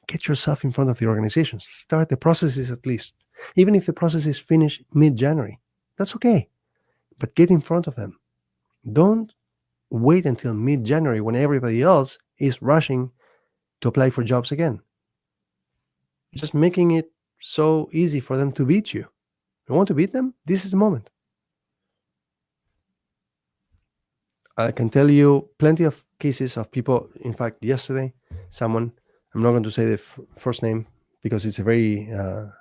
[SPEAKER 1] get yourself in front of the organizations. Start the processes at least. Even if the processes finish mid-January, that's okay, but get in front of them. Don't wait until mid-January when everybody else is rushing to apply for jobs again. Just making it so easy for them to beat you. You want to beat them? This is the moment. I can tell you plenty of cases of people. In fact, yesterday, someone, I'm not going to say the first name because it's a very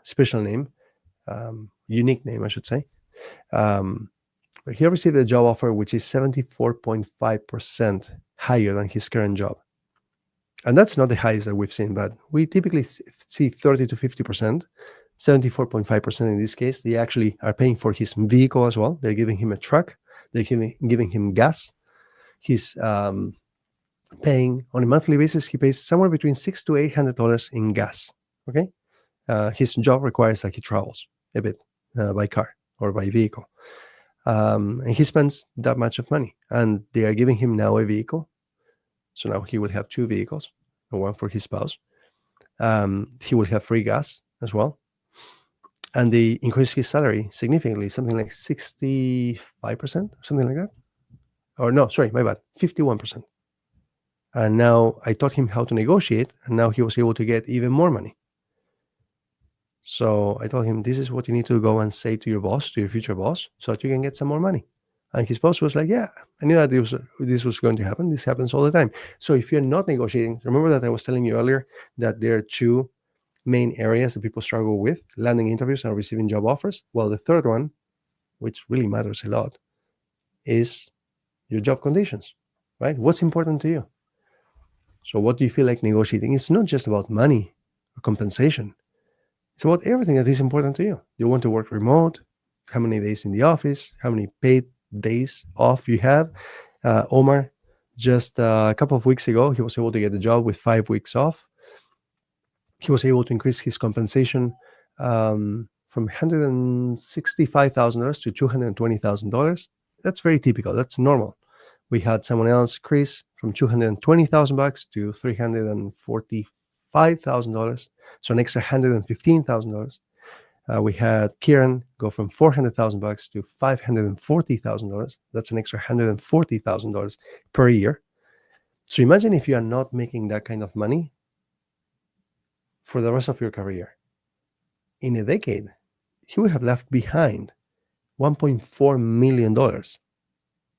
[SPEAKER 1] special name, unique name, I should say. But he received a job offer which is 74.5% higher than his current job. And that's not the highest that we've seen, but we typically see 30 to 50%, 74.5% in this case. They actually are paying for his vehicle as well. They're giving him a truck. They're giving him gas. He's paying on a monthly basis. He pays somewhere between $600 to $800 in gas. Okay, his job requires that he travels a bit by car or by vehicle, and he spends that much of money. And they are giving him now a vehicle, so now he will have 2 vehicles, and one for his spouse. He will have free gas as well, and they increase his salary significantly, something like 65%, something like that. Or no, sorry, my bad, 51%. And now I taught him how to negotiate, and now he was able to get even more money. So I told him, this is what you need to go and say to your boss, to your future boss, so that you can get some more money. And his boss was like, yeah, I knew that this was going to happen. This happens all the time. So if you're not negotiating, remember that I was telling you earlier that there are 2 main areas that people struggle with: landing interviews and receiving job offers. Well, the third one, which really matters a lot, is your job conditions, right? What's important to you? So what do you feel like negotiating? It's not just about money or compensation. It's about everything that is important to you. You want to work remote. how many days in the office, how many paid days off you have. Omar, just a couple of weeks ago, he was able to get a job with 5 weeks off. He was able to increase his compensation from $165,000 to $220,000. That's very typical. That's normal. We had someone else, Chris, from $220,000 to $345,000, so an extra $115,000. We had Kieran go from $400,000 to $540,000. That's an extra $140,000 per year. So imagine if you are not making that kind of money for the rest of your career. In a decade, he would have left behind $1.4 million.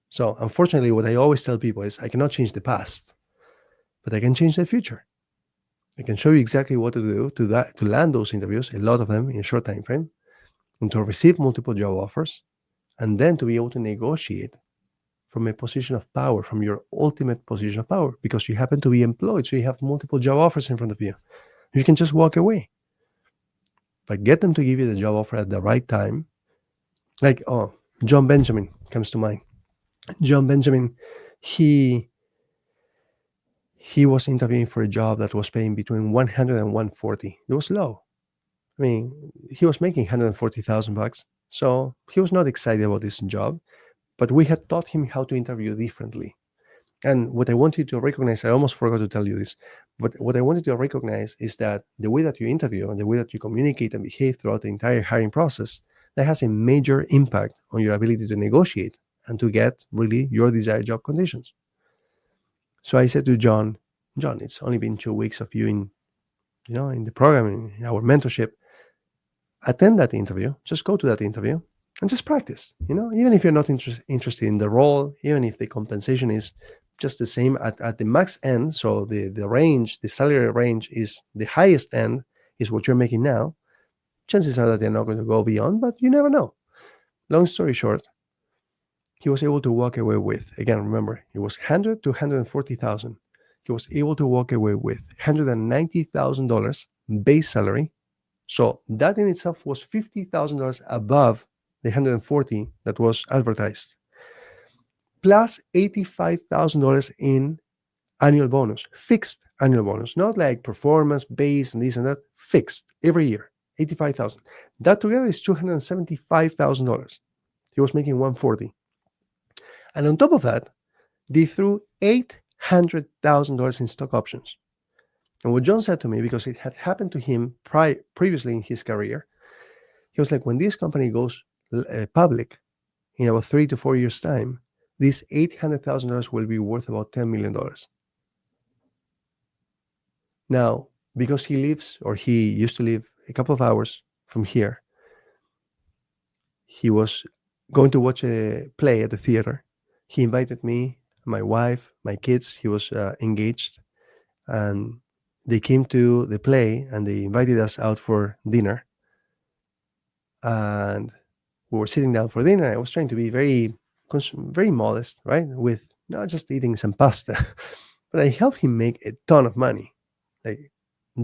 [SPEAKER 1] So unfortunately, what I always tell people is I cannot change the past, but I can change the future. I can show you exactly what to do to land those interviews, a lot of them in a short time frame, and to receive multiple job offers, and then to be able to negotiate from a position of power, from your ultimate position of power, because you happen to be employed, so you have multiple job offers in front of you. You can just walk away. But get them to give you the job offer at the right time. Like, John Benjamin comes to mind. John Benjamin, he was interviewing for a job that was paying between 100 and 140. It was low. I mean, he was making $140,000, so he was not excited about this job. But we had taught him how to interview differently. And what I want you to recognize, I almost forgot to tell you this, but what I wanted to recognize is that the way that you interview and the way that you communicate and behave throughout the entire hiring process, that has a major impact on your ability to negotiate and to get really your desired job conditions. So I said to John, it's only been 2 weeks of you in the program, in our mentorship. Attend that interview, just go to that interview and just practice, even if you're not interested in the role, even if the compensation is just the same at the max end. So the range, the salary range is the highest end is what you're making now. Chances are that they're not going to go beyond, but you never know. Long story short, he was able to walk away with, again, remember, it was 100 to 140,000. He was able to walk away with $190,000 base salary. So that in itself was $50,000 above the 140 that was advertised, plus $85,000 in annual bonus, fixed annual bonus, not like performance based and this and that, fixed every year, 85,000. That together is $275,000. He was making 140. And on top of that, they threw $800,000 in stock options. And what John said to me, because it had happened to him previously in his career, he was like, when this company goes public in about 3 to 4 years' time, this $800,000 will be worth about $10 million. Now, because he used to live a couple of hours from here, he was going to watch a play at the theater. He invited me, my wife, my kids. He was engaged, and they came to the play and they invited us out for dinner. And we were sitting down for dinner. I was trying to be very modest, right? With not just eating some pasta, but I helped him make a ton of money, like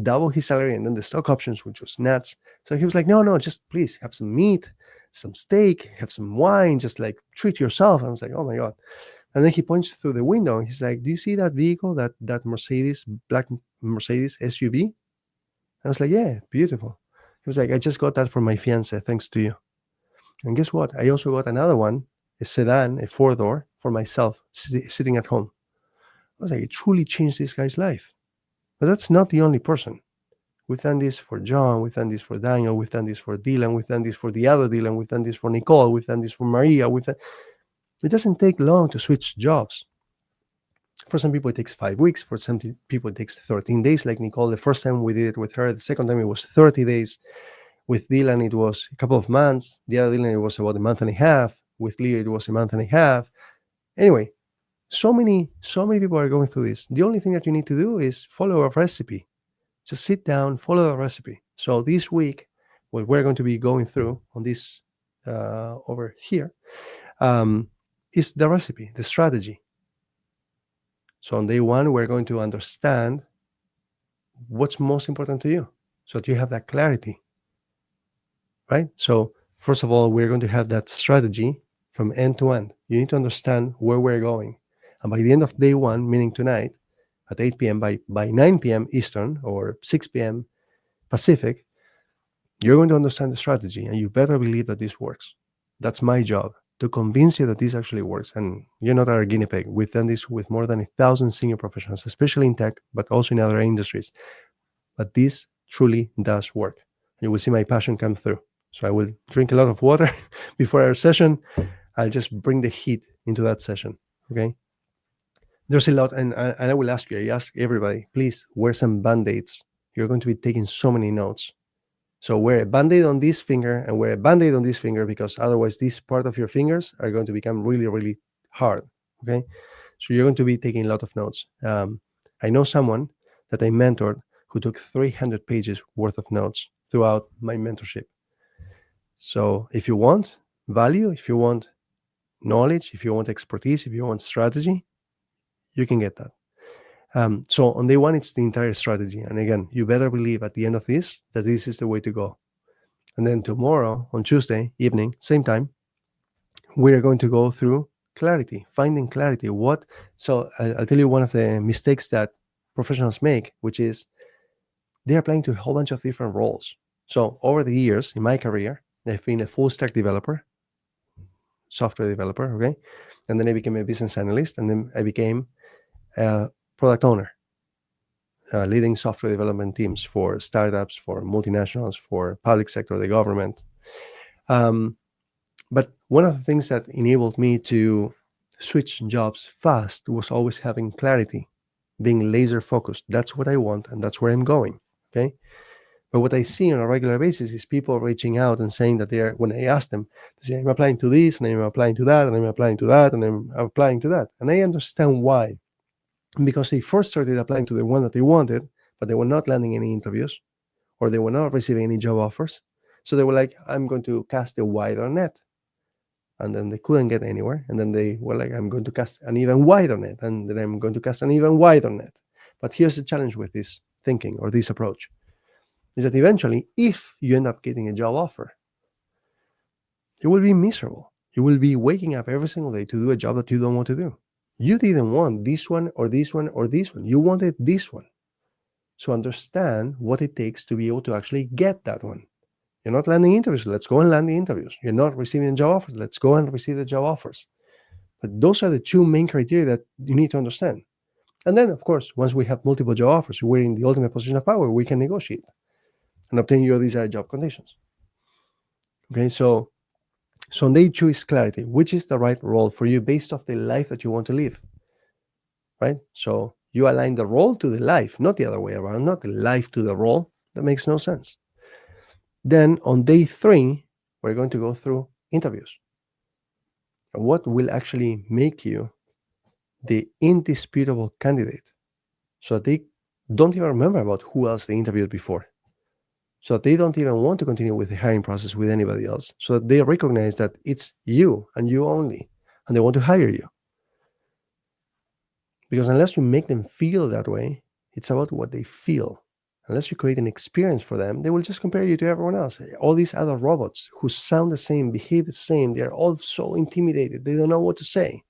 [SPEAKER 1] double his salary, and then the stock options, which was nuts. So he was like, no, just please have some meat, some steak, have some wine, just like treat yourself. I was like, oh my God. And then he points through the window and he's like, do you see that vehicle, that Mercedes, black Mercedes SUV? I was like, yeah, beautiful. He was like, I just got that for my fiance, thanks to you. And guess what? I also got another one, a sedan, a 4-door for myself, sitting at home. I was like, it truly changed this guy's life. But that's not the only person. We've done this for John, we've done this for Daniel, we've done this for Dylan, we've done this for the other Dylan, we've done this for Nicole, we've done this for Maria. It doesn't take long to switch jobs. For some people, it takes 5 weeks. For some people, it takes 13 days, like Nicole. The first time we did it with her, the second time it was 30 days. With Dylan, it was a couple of months. The other Dylan, it was about a month and a half. With Leo, it was a month and a half. Anyway, so many people are going through this. The only thing that you need to do is follow a recipe. Just sit down, follow the recipe. So this week, what we're going to be going through on this over here is the recipe, the strategy. So on day one, we're going to understand what's most important to you so that you have that clarity, right? So First of all, we're going to have that strategy from end to end. You need to understand where we're going. And by the end of day one, meaning tonight, at 8 p.m., by 9 p.m. Eastern or 6 p.m. Pacific, you're going to understand the strategy, and you better believe that this works. That's my job, to convince you that this actually works. And you're not our guinea pig. We've done this with more than 1,000 senior professionals, especially in tech, but also in other industries. But this truly does work. You will see my passion come through. So I will drink a lot of water before our session. I'll just bring the heat into that session. Okay. There's a lot, and I will ask you, I ask everybody, please wear some band-aids. You're going to be taking so many notes. So wear a band-aid on this finger and wear a band-aid on this finger, because otherwise this part of your fingers are going to become really, really hard. Okay. So you're going to be taking a lot of notes. I know someone that I mentored who took 300 pages worth of notes throughout my mentorship. So if you want value, if you want knowledge, if you want expertise, if you want strategy, you can get that. So on day one, it's the entire strategy. And again, you better believe at the end of this that this is the way to go. And then tomorrow, on Tuesday evening, same time, we are going to go through clarity, finding clarity. So I'll tell you one of the mistakes that professionals make, which is they're applying to a whole bunch of different roles. So over the years in my career, I've been a full stack developer, software developer, okay? And then I became a business analyst, and then I became a product owner, leading software development teams for startups, for multinationals, for public sector, the government. But one of the things that enabled me to switch jobs fast was always having clarity, being laser focused. That's what I want, and that's where I'm going, okay? But what I see on a regular basis is people reaching out and saying that when I ask them, they say, I'm applying to this, and I'm applying to that, and I'm applying to that, and I'm applying to that. And I understand why. Because they first started applying to the one that they wanted, but they were not landing any interviews, or they were not receiving any job offers. So they were like, I'm going to cast a wider net. And then they couldn't get anywhere. And then they were like, I'm going to cast an even wider net. And then I'm going to cast an even wider net. But here's the challenge with this thinking or this approach, is that eventually, if you end up getting a job offer, you will be miserable. You will be waking up every single day to do a job that you don't want to do. You didn't want this one or this one or this one. You wanted this one. So understand what it takes to be able to actually get that one. You're not landing interviews. Let's go and land the interviews. You're not receiving job offers. Let's go and receive the job offers. But those are the two main criteria that you need to understand. And then, of course, once we have multiple job offers, we're in the ultimate position of power. We can negotiate and obtain your desired job conditions. Okay, so on day two is clarity. Which is the right role for you based off the life that you want to live, right? So you align the role to the life, not the other way around, not the life to the role. That makes no sense. Then on day three, we're going to go through interviews. And what will actually make you the indisputable candidate, so that they don't even remember about who else they interviewed before, so that they don't even want to continue with the hiring process with anybody else, so that they recognize that it's you and you only, and they want to hire you. Because unless you make them feel that way, it's about what they feel. Unless you create an experience for them, they will just compare you to everyone else. All these other robots who sound the same, behave the same, they're all so intimidated. They don't know what to say.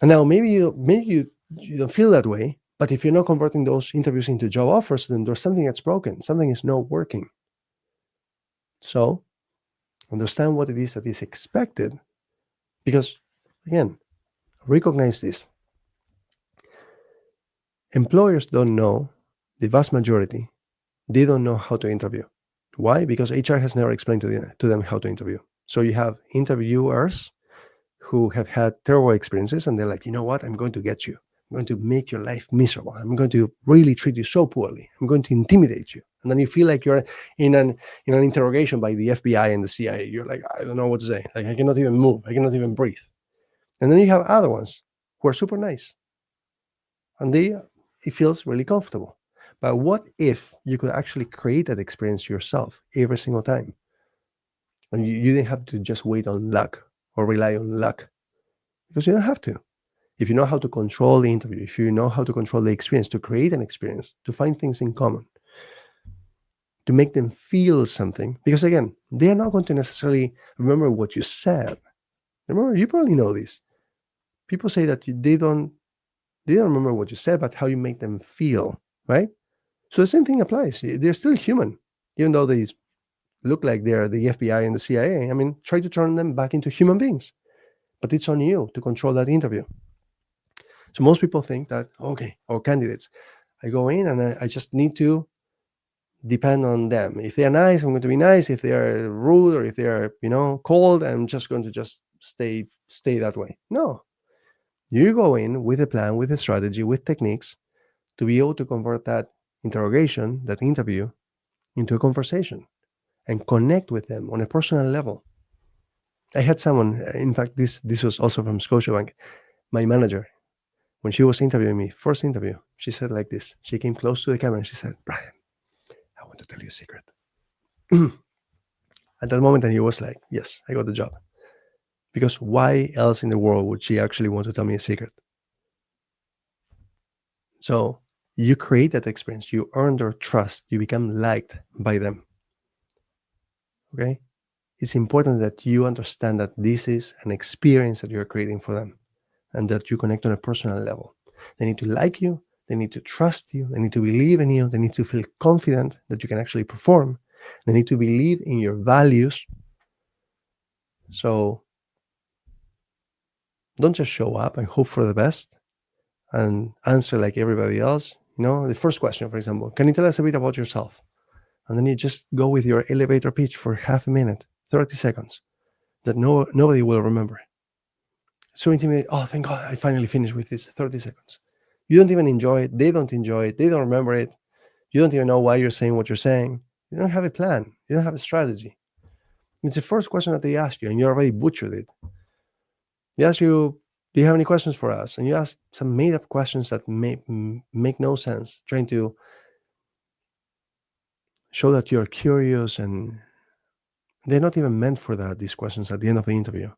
[SPEAKER 1] And now maybe you don't feel that way, but if you're not converting those interviews into job offers, then there's something that's broken. Something is not working. So understand what it is that is expected. Because, again, recognize this. Employers don't know, the vast majority, they don't know how to interview. Why? Because HR has never explained to them how to interview. So you have interviewers who have had terrible experiences, and they're like, you know what? I'm going to get you. I'm going to make your life miserable. I'm going to really treat you so poorly. I'm going to intimidate you. And then you feel like you're in an interrogation by the FBI and the CIA. You're like, I don't know what to say. Like, I cannot even move. I cannot even breathe. And then you have other ones who are super nice, and it feels really comfortable. But what if you could actually create that experience yourself every single time? And you didn't have to just wait on luck or rely on luck, because you don't have to. If you know how to control the interview, if you know how to control the experience, to create an experience, to find things in common, to make them feel something. Because again, they are not going to necessarily remember what you said. Remember, you probably know this. People say that they don't remember what you said, but how you make them feel, right? So the same thing applies. They're still human, even though they look like they're the FBI and the CIA. I mean, try to turn them back into human beings. But it's on you to control that interview. So most people think that, okay, or candidates, I go in and I just need to depend on them. If they're nice, I'm going to be nice. If they're rude or if they're, cold, I'm just going to just stay that way. No, you go in with a plan, with a strategy, with techniques to be able to convert that interrogation, that interview, into a conversation and connect with them on a personal level. I had someone, in fact, this was also from Scotiabank, my manager. When she was interviewing me, first interview, she said like this. She came close to the camera and she said, Brian, I want to tell you a secret. At that moment, and he was like, yes, I got the job. Because why else in the world would she actually want to tell me a secret? So you create that experience, you earn their trust, you become liked by them. Okay? It's important that you understand that this is an experience that you're creating for them and that you connect on a personal level. They need to like you, they need to trust you, they need to believe in you, they need to feel confident that you can actually perform, they need to believe in your values. So don't just show up and hope for the best and answer like everybody else. The first question, for example, can you tell us a bit about yourself? And then you just go with your elevator pitch for half a minute, 30 seconds, that nobody will remember. So intimidating. Oh, thank God, I finally finished with this 30 seconds. You don't even enjoy it. They don't enjoy it. They don't remember it. You don't even know why you're saying what you're saying. You don't have a plan. You don't have a strategy. It's the first question that they ask you, and you already butchered it. They ask you, do you have any questions for us? And you ask some made-up questions that make no sense, trying to show that you're curious, and they're not even meant for that, these questions at the end of the interview.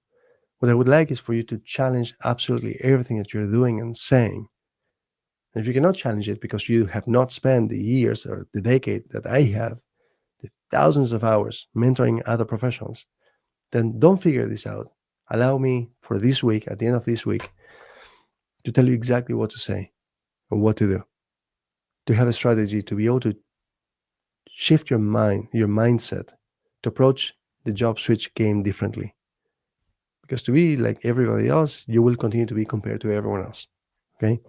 [SPEAKER 1] What I would like is for you to challenge absolutely everything that you're doing and saying. And if you cannot challenge it because you have not spent the years or the decade that I have, the thousands of hours mentoring other professionals, then don't figure this out. Allow me for this week, at the end of this week, to tell you exactly what to say or what to do, to have a strategy to be able to shift your mindset, to approach the job switch game differently. Because to be like everybody else, you will continue to be compared to everyone else. Okay?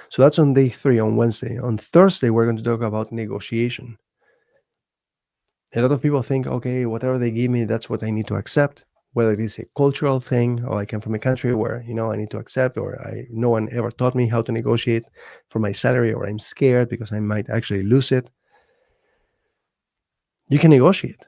[SPEAKER 1] So that's on day 3, on Wednesday. On Thursday, we're going to talk about negotiation. A lot of people think, okay, whatever they give me, that's what I need to accept, whether it is a cultural thing, or I come from a country where, I need to accept, or no one ever taught me how to negotiate for my salary, or I'm scared because I might actually lose it. You can negotiate,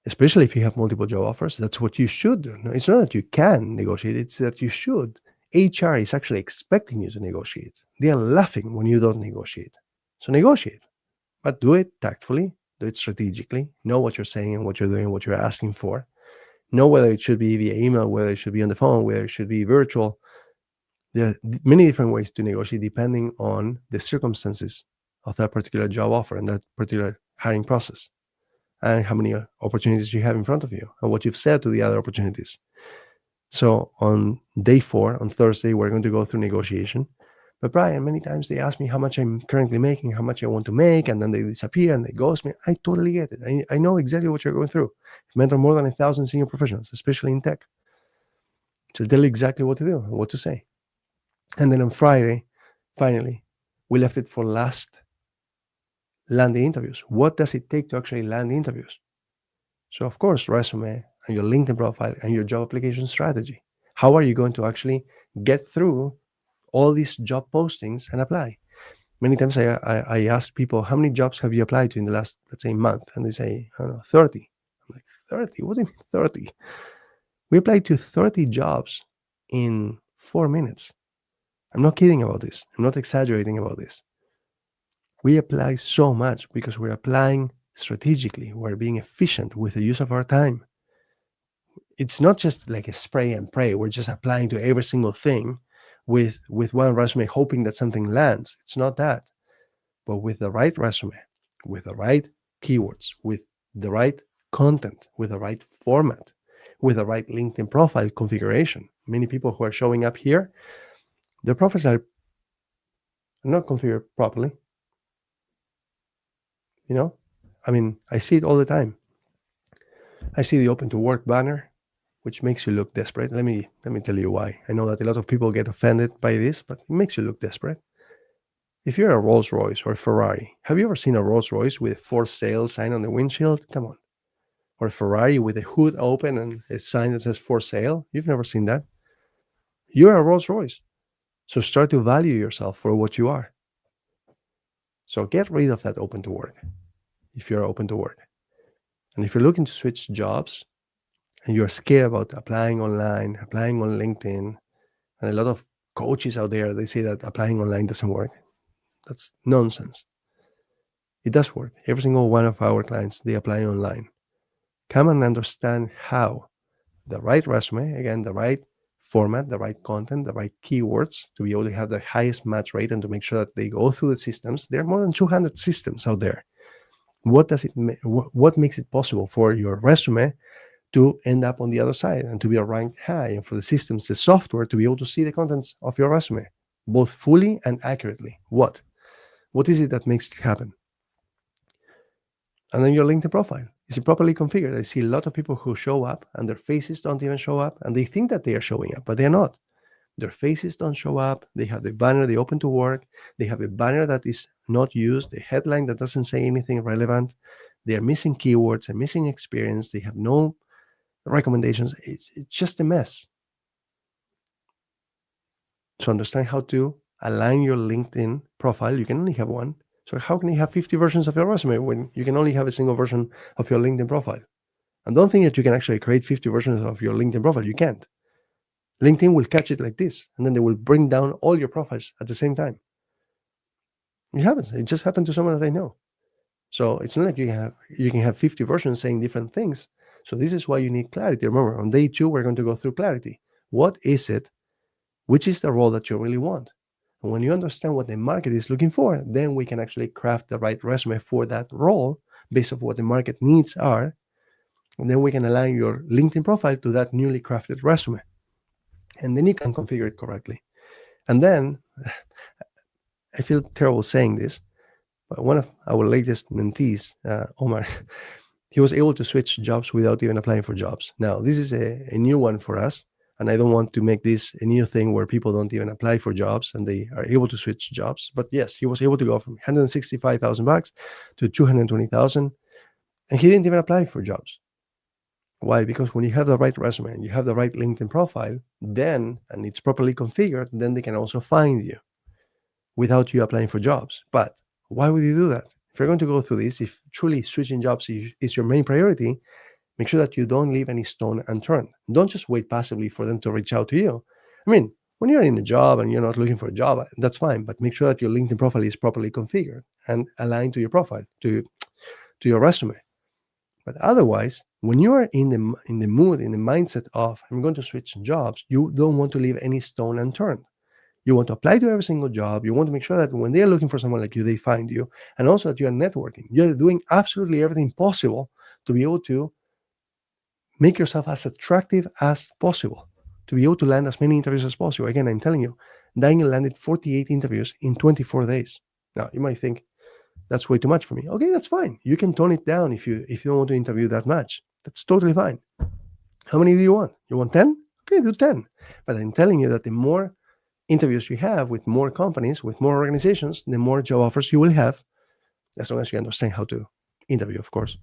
[SPEAKER 1] especially if you have multiple job offers. That's what you should do. No, it's not that you can negotiate, it's that you should. HR is actually expecting you to negotiate. They are laughing when you don't negotiate. So negotiate, but do it tactfully, do it strategically, know what you're saying and what you're doing, what you're asking for. Know whether it should be via email, whether it should be on the phone, whether it should be virtual. There are many different ways to negotiate depending on the circumstances of that particular job offer and that particular hiring process, and how many opportunities you have in front of you and what you've said to the other opportunities. So on day 4, on Thursday, we're going to go through negotiation. But Brian, many times they ask me how much I'm currently making, how much I want to make, and then they disappear and they ghost me. I totally get it. I know exactly what you're going through. I've mentored more than 1,000 senior professionals, especially in tech. So tell you exactly what to do and what to say. And then on Friday, finally, we left it for last landing interviews. What does it take to actually land interviews? So of course, resume and your LinkedIn profile and your job application strategy. How are you going to actually get through all these job postings and apply? Many times I ask people, how many jobs have you applied to in the last, let's say, month? And they say, I don't know, 30. I'm like, 30? What do you mean 30? We applied to 30 jobs in 4 minutes. I'm not kidding about this. I'm not exaggerating about this. We apply so much because we're applying strategically. We're being efficient with the use of our time. It's not just like a spray and pray. We're just applying to every single thing with one resume, hoping that something lands. It's not that. But with the right resume, with the right keywords, with the right content, with the right format, with the right LinkedIn profile configuration. Many people who are showing up here, their profiles are not configured properly. You know, I mean, I see it all the time. I see the open to work banner, which makes you look desperate. Let me tell you why. I know that a lot of people get offended by this, but it makes you look desperate. If you're a Rolls Royce or a Ferrari, have you ever seen a Rolls Royce with for sale sign on the windshield? Come on. Or a Ferrari with a hood open and a sign that says for sale? You've never seen that. You're a Rolls Royce. So start to value yourself for what you are. So get rid of that open to work if you're open to work. And if you're looking to switch jobs and you're scared about applying online, applying on LinkedIn, and a lot of coaches out there, they say that applying online doesn't work. That's nonsense. It does work. Every single one of our clients, they apply online. Come and understand how the right resume, again, the right format, the right content, the right keywords to be able to have the highest match rate and to make sure that they go through the systems. There are more than 200 systems out there. What makes it possible for your resume to end up on the other side and to be ranked high, and for the systems, the software, to be able to see the contents of your resume, both fully and accurately? What is it that makes it happen? And then your LinkedIn profile, is it properly configured? I see a lot of people who show up and their faces don't even show up, and they think that they are showing up, but they're not. Their faces don't show up. They have the banner, they open to work. They have a banner that is not used, a headline that doesn't say anything relevant. They are missing keywords and missing experience. They have no recommendations. It's just a mess. To understand how to align your LinkedIn profile, you can only have one. So how can you have 50 versions of your resume when you can only have a single version of your LinkedIn profile? And don't think that you can actually create 50 versions of your LinkedIn profile. You can't. LinkedIn will catch it like this, and then they will bring down all your profiles at the same time. It happens. It just happened to someone that I know. So it's not like you can have 50 versions saying different things. So this is why you need clarity. Remember, on day 2, we're going to go through clarity. What is it? Which is the role that you really want? And when you understand what the market is looking for, then we can actually craft the right resume for that role based on what the market needs are. And then we can align your LinkedIn profile to that newly crafted resume. And then you can configure it correctly. And then, I feel terrible saying this, but one of our latest mentees, Omar, he was able to switch jobs without even applying for jobs. Now, this is a new one for us, and I don't want to make this a new thing where people don't even apply for jobs and they are able to switch jobs. But yes, he was able to go from $165,000 to $220,000, and he didn't even apply for jobs. Why? Because when you have the right resume and you have the right LinkedIn profile, then, and it's properly configured, then they can also find you without you applying for jobs. But why would you do that? If you're going to go through this, if truly switching jobs is your main priority, make sure that you don't leave any stone unturned. Don't just wait passively for them to reach out to you. I mean, when you're in a job and you're not looking for a job, that's fine, but make sure that your LinkedIn profile is properly configured and aligned to your profile, to your resume. But otherwise, when you are in the mood, in the mindset of I'm going to switch jobs, you don't want to leave any stone unturned. You want to apply to every single job. You want to make sure that when they're looking for someone like you, they find you, and also that you're networking. You're doing absolutely everything possible to be able to make yourself as attractive as possible, to be able to land as many interviews as possible. Again, I'm telling you, Daniel landed 48 interviews in 24 days. Now, you might think, that's way too much for me. Okay, that's fine. You can tone it down if you don't want to interview that much. That's totally fine. How many do you want? You want 10? Okay, do 10. But I'm telling you that the more interviews you have with more companies, with more organizations, the more job offers you will have, as long as you understand how to interview, of course.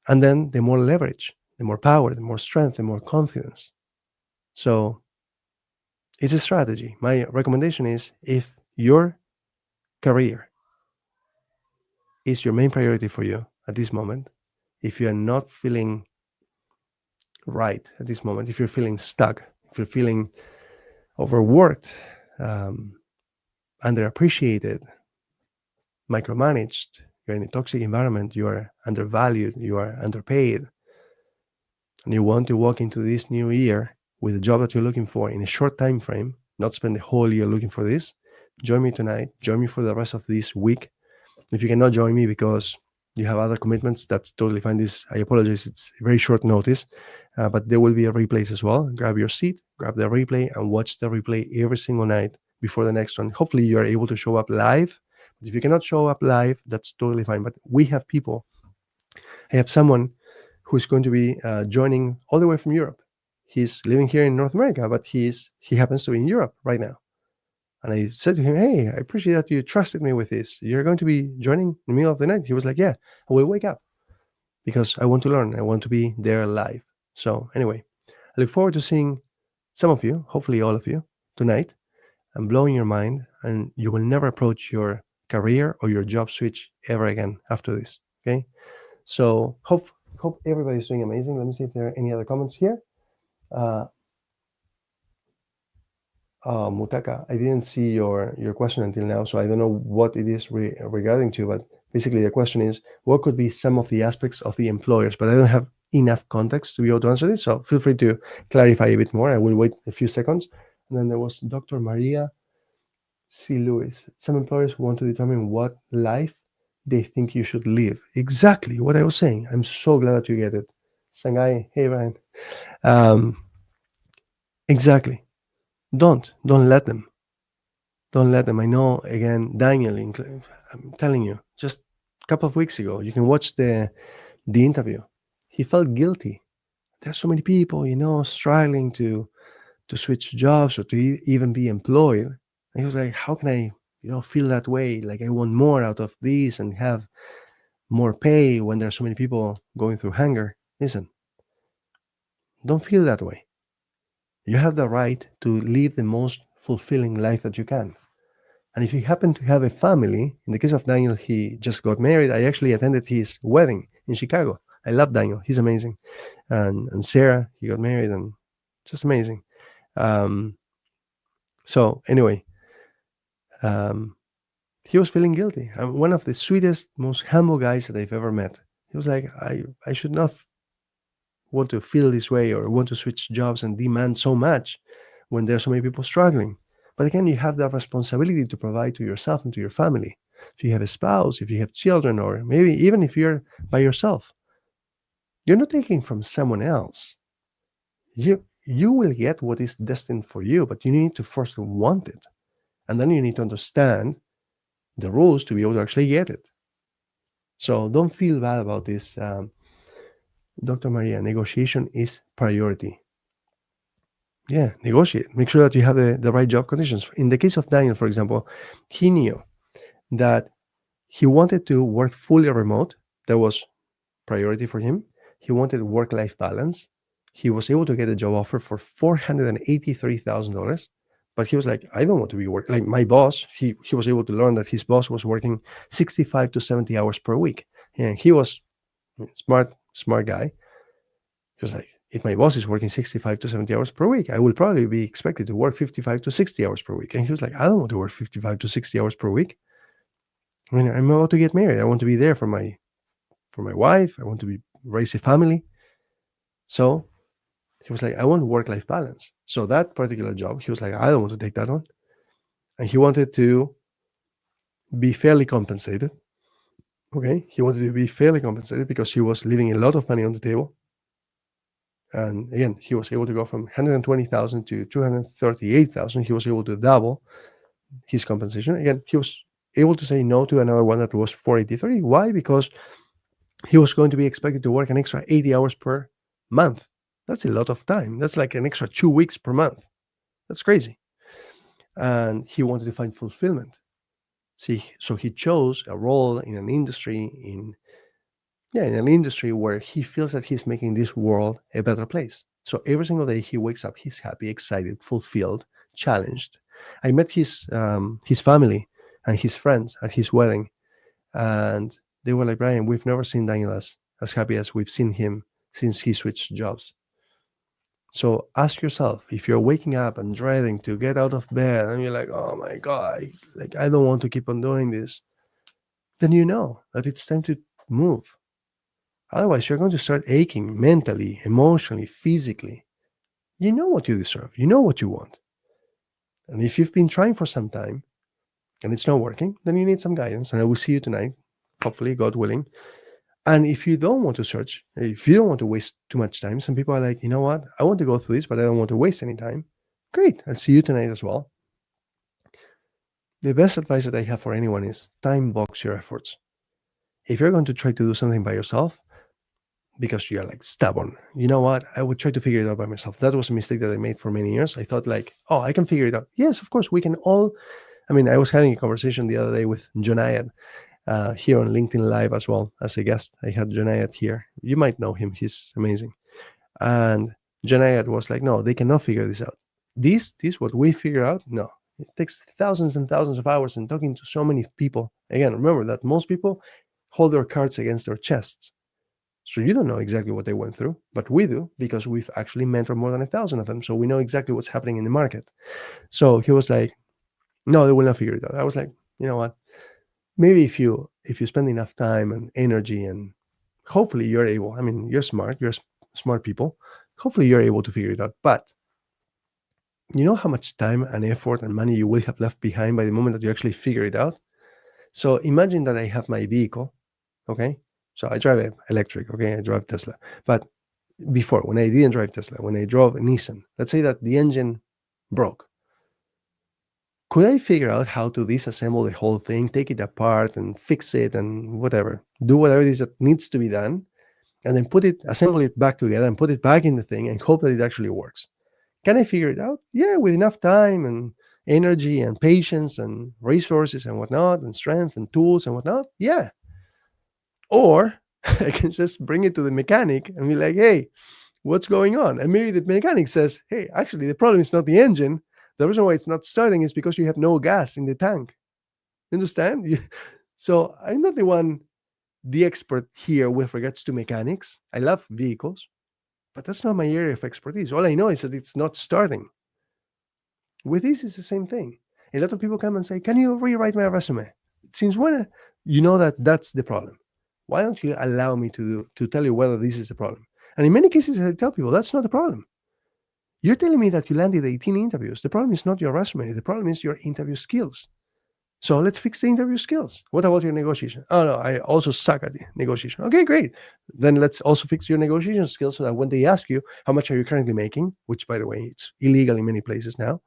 [SPEAKER 1] And then the more leverage, the more power, the more strength, the more confidence. So it's a strategy. My recommendation is, if your career is your main priority for you at this moment, if you're not feeling right at this moment, if you're feeling stuck, if you're feeling overworked, underappreciated, micromanaged, you're in a toxic environment, you are undervalued, you are underpaid, and you want to walk into this new year with a job that you're looking for in a short time frame, not spend the whole year looking for this, join me tonight, join me for the rest of this week. If you cannot join me because you have other commitments, that's totally fine. I apologize, it's very short notice, but there will be a replays as well. Grab your seat, grab the replay, and watch the replay every single night before the next one. Hopefully, you are able to show up live. But if you cannot show up live, that's totally fine. But we have people. I have someone who's going to be joining all the way from Europe. He's living here in North America, but he happens to be in Europe right now. And I said to him, "Hey, I appreciate that you trusted me with this. You're going to be joining in the middle of the night." He was like, "Yeah, I will wake up because I want to learn. I want to be there live." So anyway, I look forward to seeing some of you, hopefully all of you, tonight, and blowing your mind. And you will never approach your career or your job switch ever again after this. Okay. So hope everybody's doing amazing. Let me see if there are any other comments here. Uh, Mutaka, I didn't see your question until now, so I don't know what it is regarding to, but basically the question is, what could be some of the aspects of the employers? But I don't have enough context to be able to answer this, so feel free to clarify a bit more. I will wait a few seconds. And then there was Dr. Maria C. Lewis. Some employers want to determine what life they think you should live. Exactly what I was saying. I'm so glad that you get it. Sangai, hey, Brian. Um, exactly. Don't let them. Don't let them. I know, again, Daniel, I'm telling you, just a couple of weeks ago, you can watch the interview. He felt guilty. There's so many people, struggling to switch jobs or to even be employed. And he was like, how can I, feel that way? Like I want more out of this and have more pay when there are so many people going through hunger. Listen, don't feel that way. You have the right to live the most fulfilling life that you can. And if you happen to have a family, in the case of Daniel, he just got married. I actually attended his wedding in Chicago. I love Daniel. He's amazing. And Sarah, he got married and just amazing. So anyway, he was feeling guilty. I'm one of the sweetest, most humble guys that I've ever met. He was like, I should not want to feel this way or want to switch jobs and demand so much when there are so many people struggling. But again, you have that responsibility to provide to yourself and to your family. If you have a spouse, if you have children, or maybe even if you're by yourself, you're not taking from someone else. You will get what is destined for you, but you need to first want it. And then you need to understand the rules to be able to actually get it. So don't feel bad about this. Dr. Maria, negotiation is priority. Yeah, negotiate. Make sure that you have the right job conditions. In the case of Daniel, for example, he knew that he wanted to work fully remote. That was priority for him. He wanted work-life balance. He was able to get a job offer for $483,000. But he was like, I don't want to be working. Like my boss, he was able to learn that his boss was working 65 to 70 hours per week. And he was smart guy. He was like, if my boss is working 65 to 70 hours per week, I will probably be expected to work 55 to 60 hours per week. And he was like, I don't want to work 55 to 60 hours per week. I mean, I'm about to get married. I want to be there for my wife. I want to raise a family. So he was like, I want work-life balance. So that particular job, he was like, I don't want to take that on. And he wanted to be fairly compensated. Okay. He wanted to be fairly compensated because he was leaving a lot of money on the table. And again, he was able to go from 120,000 to 238,000. He was able to double his compensation. Again, he was able to say no to another one that was 483. Why? Because he was going to be expected to work an extra 80 hours per month. That's a lot of time. That's like an extra 2 weeks per month. That's crazy. And he wanted to find fulfillment. See, so he chose a role in an industry in an industry where he feels that he's making this world a better place. So every single day he wakes up, he's happy, excited, fulfilled, challenged. I met his family and his friends at his wedding, and they were like, Brian, we've never seen Daniel as happy as we've seen him since he switched jobs. So ask yourself, if you're waking up and dreading to get out of bed and you're like, oh my God, I don't want to keep on doing this, then you know that it's time to move. Otherwise, you're going to start aching mentally, emotionally, physically. You know what you deserve. You know what you want. And if you've been trying for some time, and it's not working, then you need some guidance. And I will see you tonight, hopefully, God willing. And if you don't want to search, if you don't want to waste too much time, some people are like, you know what? I want to go through this, but I don't want to waste any time. Great. I'll see you tonight as well. The best advice that I have for anyone is time box your efforts. If you're going to try to do something by yourself, because you're like stubborn, you know what? I would try to figure it out by myself. That was a mistake that I made for many years. I thought like, oh, I can figure it out. Yes, of course, we can all. I mean, I was having a conversation the other day with Jonayad here on LinkedIn Live as well as a guest. I had Jonayad here. You might know him. He's amazing. And Jonayad was like, no, they cannot figure this out. This what we figure out, no. It takes thousands and thousands of hours and talking to so many people. Again, remember that most people hold their cards against their chests. So you don't know exactly what they went through, but we do because we've actually mentored more than 1,000 of them. So we know exactly what's happening in the market. So he was like, no, they will not figure it out. I was like, you know what? Maybe if you spend enough time and energy, and hopefully you're able, I mean, you're smart people, hopefully you're able to figure it out. But you know how much time and effort and money you will have left behind by the moment that you actually figure it out? So imagine that I have my vehicle, okay? So I drive electric, okay? I drive Tesla. But before, when I didn't drive Tesla, when I drove a Nissan, let's say that the engine broke. Could I figure out how to disassemble the whole thing, take it apart and fix it and whatever, do whatever it is that needs to be done, and then assemble it back together and put it back in the thing and hope that it actually works? Can I figure it out? Yeah, with enough time and energy and patience and resources and whatnot and strength and tools and whatnot. Yeah. Or I can just bring it to the mechanic and be like, hey, what's going on? And maybe the mechanic says, hey, actually, the problem is not the engine. The reason why it's not starting is because you have no gas in the tank. You understand? So I'm not the expert here with regards to mechanics. I love vehicles, but that's not my area of expertise. All I know is that it's not starting. With this, it's the same thing. A lot of people come and say, can you rewrite my resume? Since when you know that that's the problem? Why don't you allow me to tell you whether this is the problem? And in many cases, I tell people that's not the problem. You're telling me that you landed 18 interviews. The problem is not your resume. The problem is your interview skills. So let's fix the interview skills. What about your negotiation? Oh, no, I also suck at negotiation. Okay, great. Then let's also fix your negotiation skills so that when they ask you, how much are you currently making, which, by the way, it's illegal in many places now,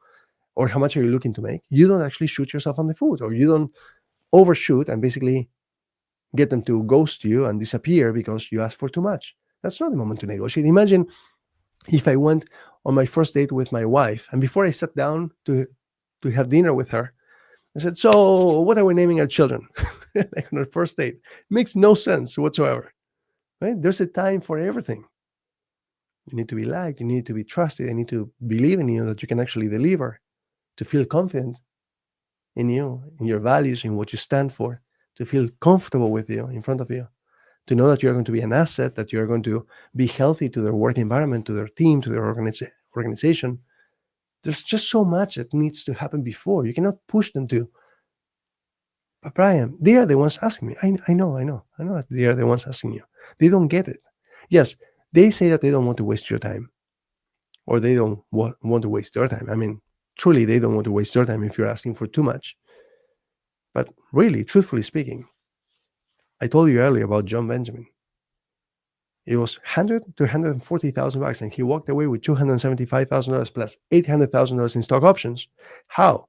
[SPEAKER 1] or how much are you looking to make, you don't actually shoot yourself on the foot, or you don't overshoot and basically get them to ghost you and disappear because you asked for too much. That's not the moment to negotiate. Imagine if I went on my first date with my wife, and before I sat down to have dinner with her, I said, so what are we naming our children? Like on our first date. Makes no sense whatsoever, right? There's a time for everything. You need to be liked. You need to be trusted. I need to believe in you that you can actually deliver, to feel confident in you, in your values, in what you stand for, to feel comfortable with you in front of you, to know that you're going to be an asset, that you're going to be healthy to their work environment, to their team, to their organization. There's just so much that needs to happen before. You cannot push them to, but Brian, they are the ones asking me. I know that they are the ones asking you. They don't get it. Yes, they say that they don't want to waste your time, or they don't want to waste your time. I mean, truly, they don't want to waste your time if you're asking for too much. But really, truthfully speaking, I told you earlier about John Benjamin. It was $100,000 to $140,000, and he walked away with $275,000 plus $800,000 in stock options. How?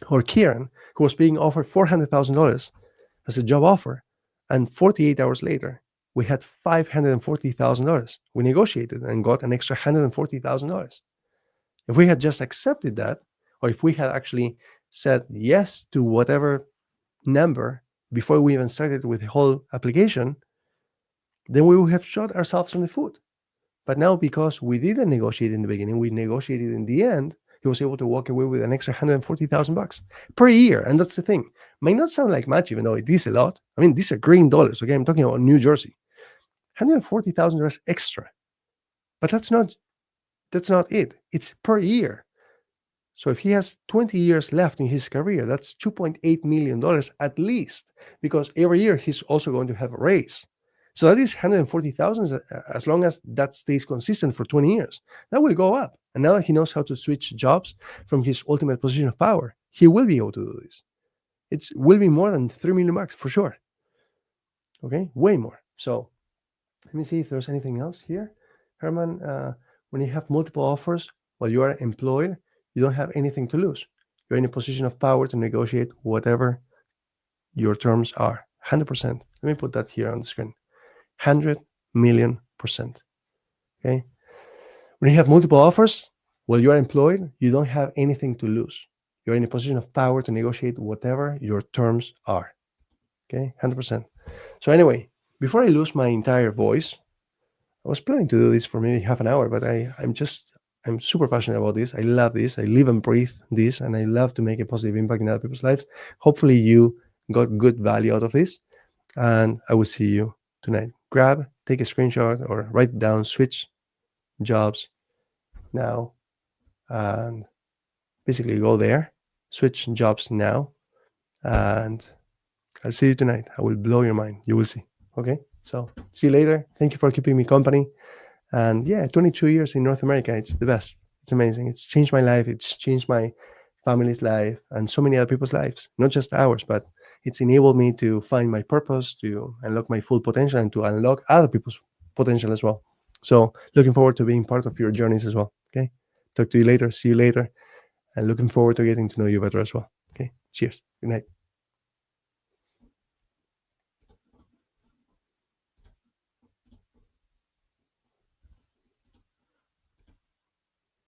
[SPEAKER 1] Or Kieran, who was being offered $400,000 as a job offer, and 48 hours later, we had $540,000. We negotiated and got an extra $140,000. If we had just accepted that, or if we had actually said yes to whatever number before we even started with the whole application, then we would have shot ourselves in the foot. But now, because we didn't negotiate in the beginning, we negotiated in the end, he was able to walk away with an extra $140,000 per year. And that's the thing. Might not sound like much, even though it is a lot. I mean, these are green dollars. Okay, I'm talking about New Jersey. $140,000 extra. But that's not it. It's per year. So if he has 20 years left in his career, that's $2.8 million at least, because every year he's also going to have a raise. So that is 140,000 as long as that stays consistent for 20 years. That will go up. And now that he knows how to switch jobs from his ultimate position of power, he will be able to do this. It will be more than 3 million bucks for sure. Okay, way more. So let me see if there's anything else here. Herman, when you have multiple offers while you are employed, you don't have anything to lose. You're in a position of power to negotiate whatever your terms are. 100%. Let me put that here on the screen. 100 million%. Okay. When you have multiple offers while you are employed, you don't have anything to lose. You're in a position of power to negotiate whatever your terms are. Okay, 100%. So anyway, before I lose my entire voice, I was planning to do this for maybe half an hour, but I'm super passionate about this. I love this. I live and breathe this, and I love to make a positive impact in other people's lives. Hopefully you got good value out of this, and I will see you tonight. Take a screenshot or write it down, switch jobs now, and basically go there, switch jobs now, and I'll see you tonight. I will blow your mind. You will see. Okay. So see you later. Thank you for keeping me company. And yeah, 22 years in North America. It's the best. It's amazing. It's changed my life. It's changed my family's life and so many other people's lives, not just ours, but it's enabled me to find my purpose, to unlock my full potential, and to unlock other people's potential as well. So looking forward to being part of your journeys as well. Okay. Talk to you later. See you later. And looking forward to getting to know you better as well. Okay. Cheers. Good night.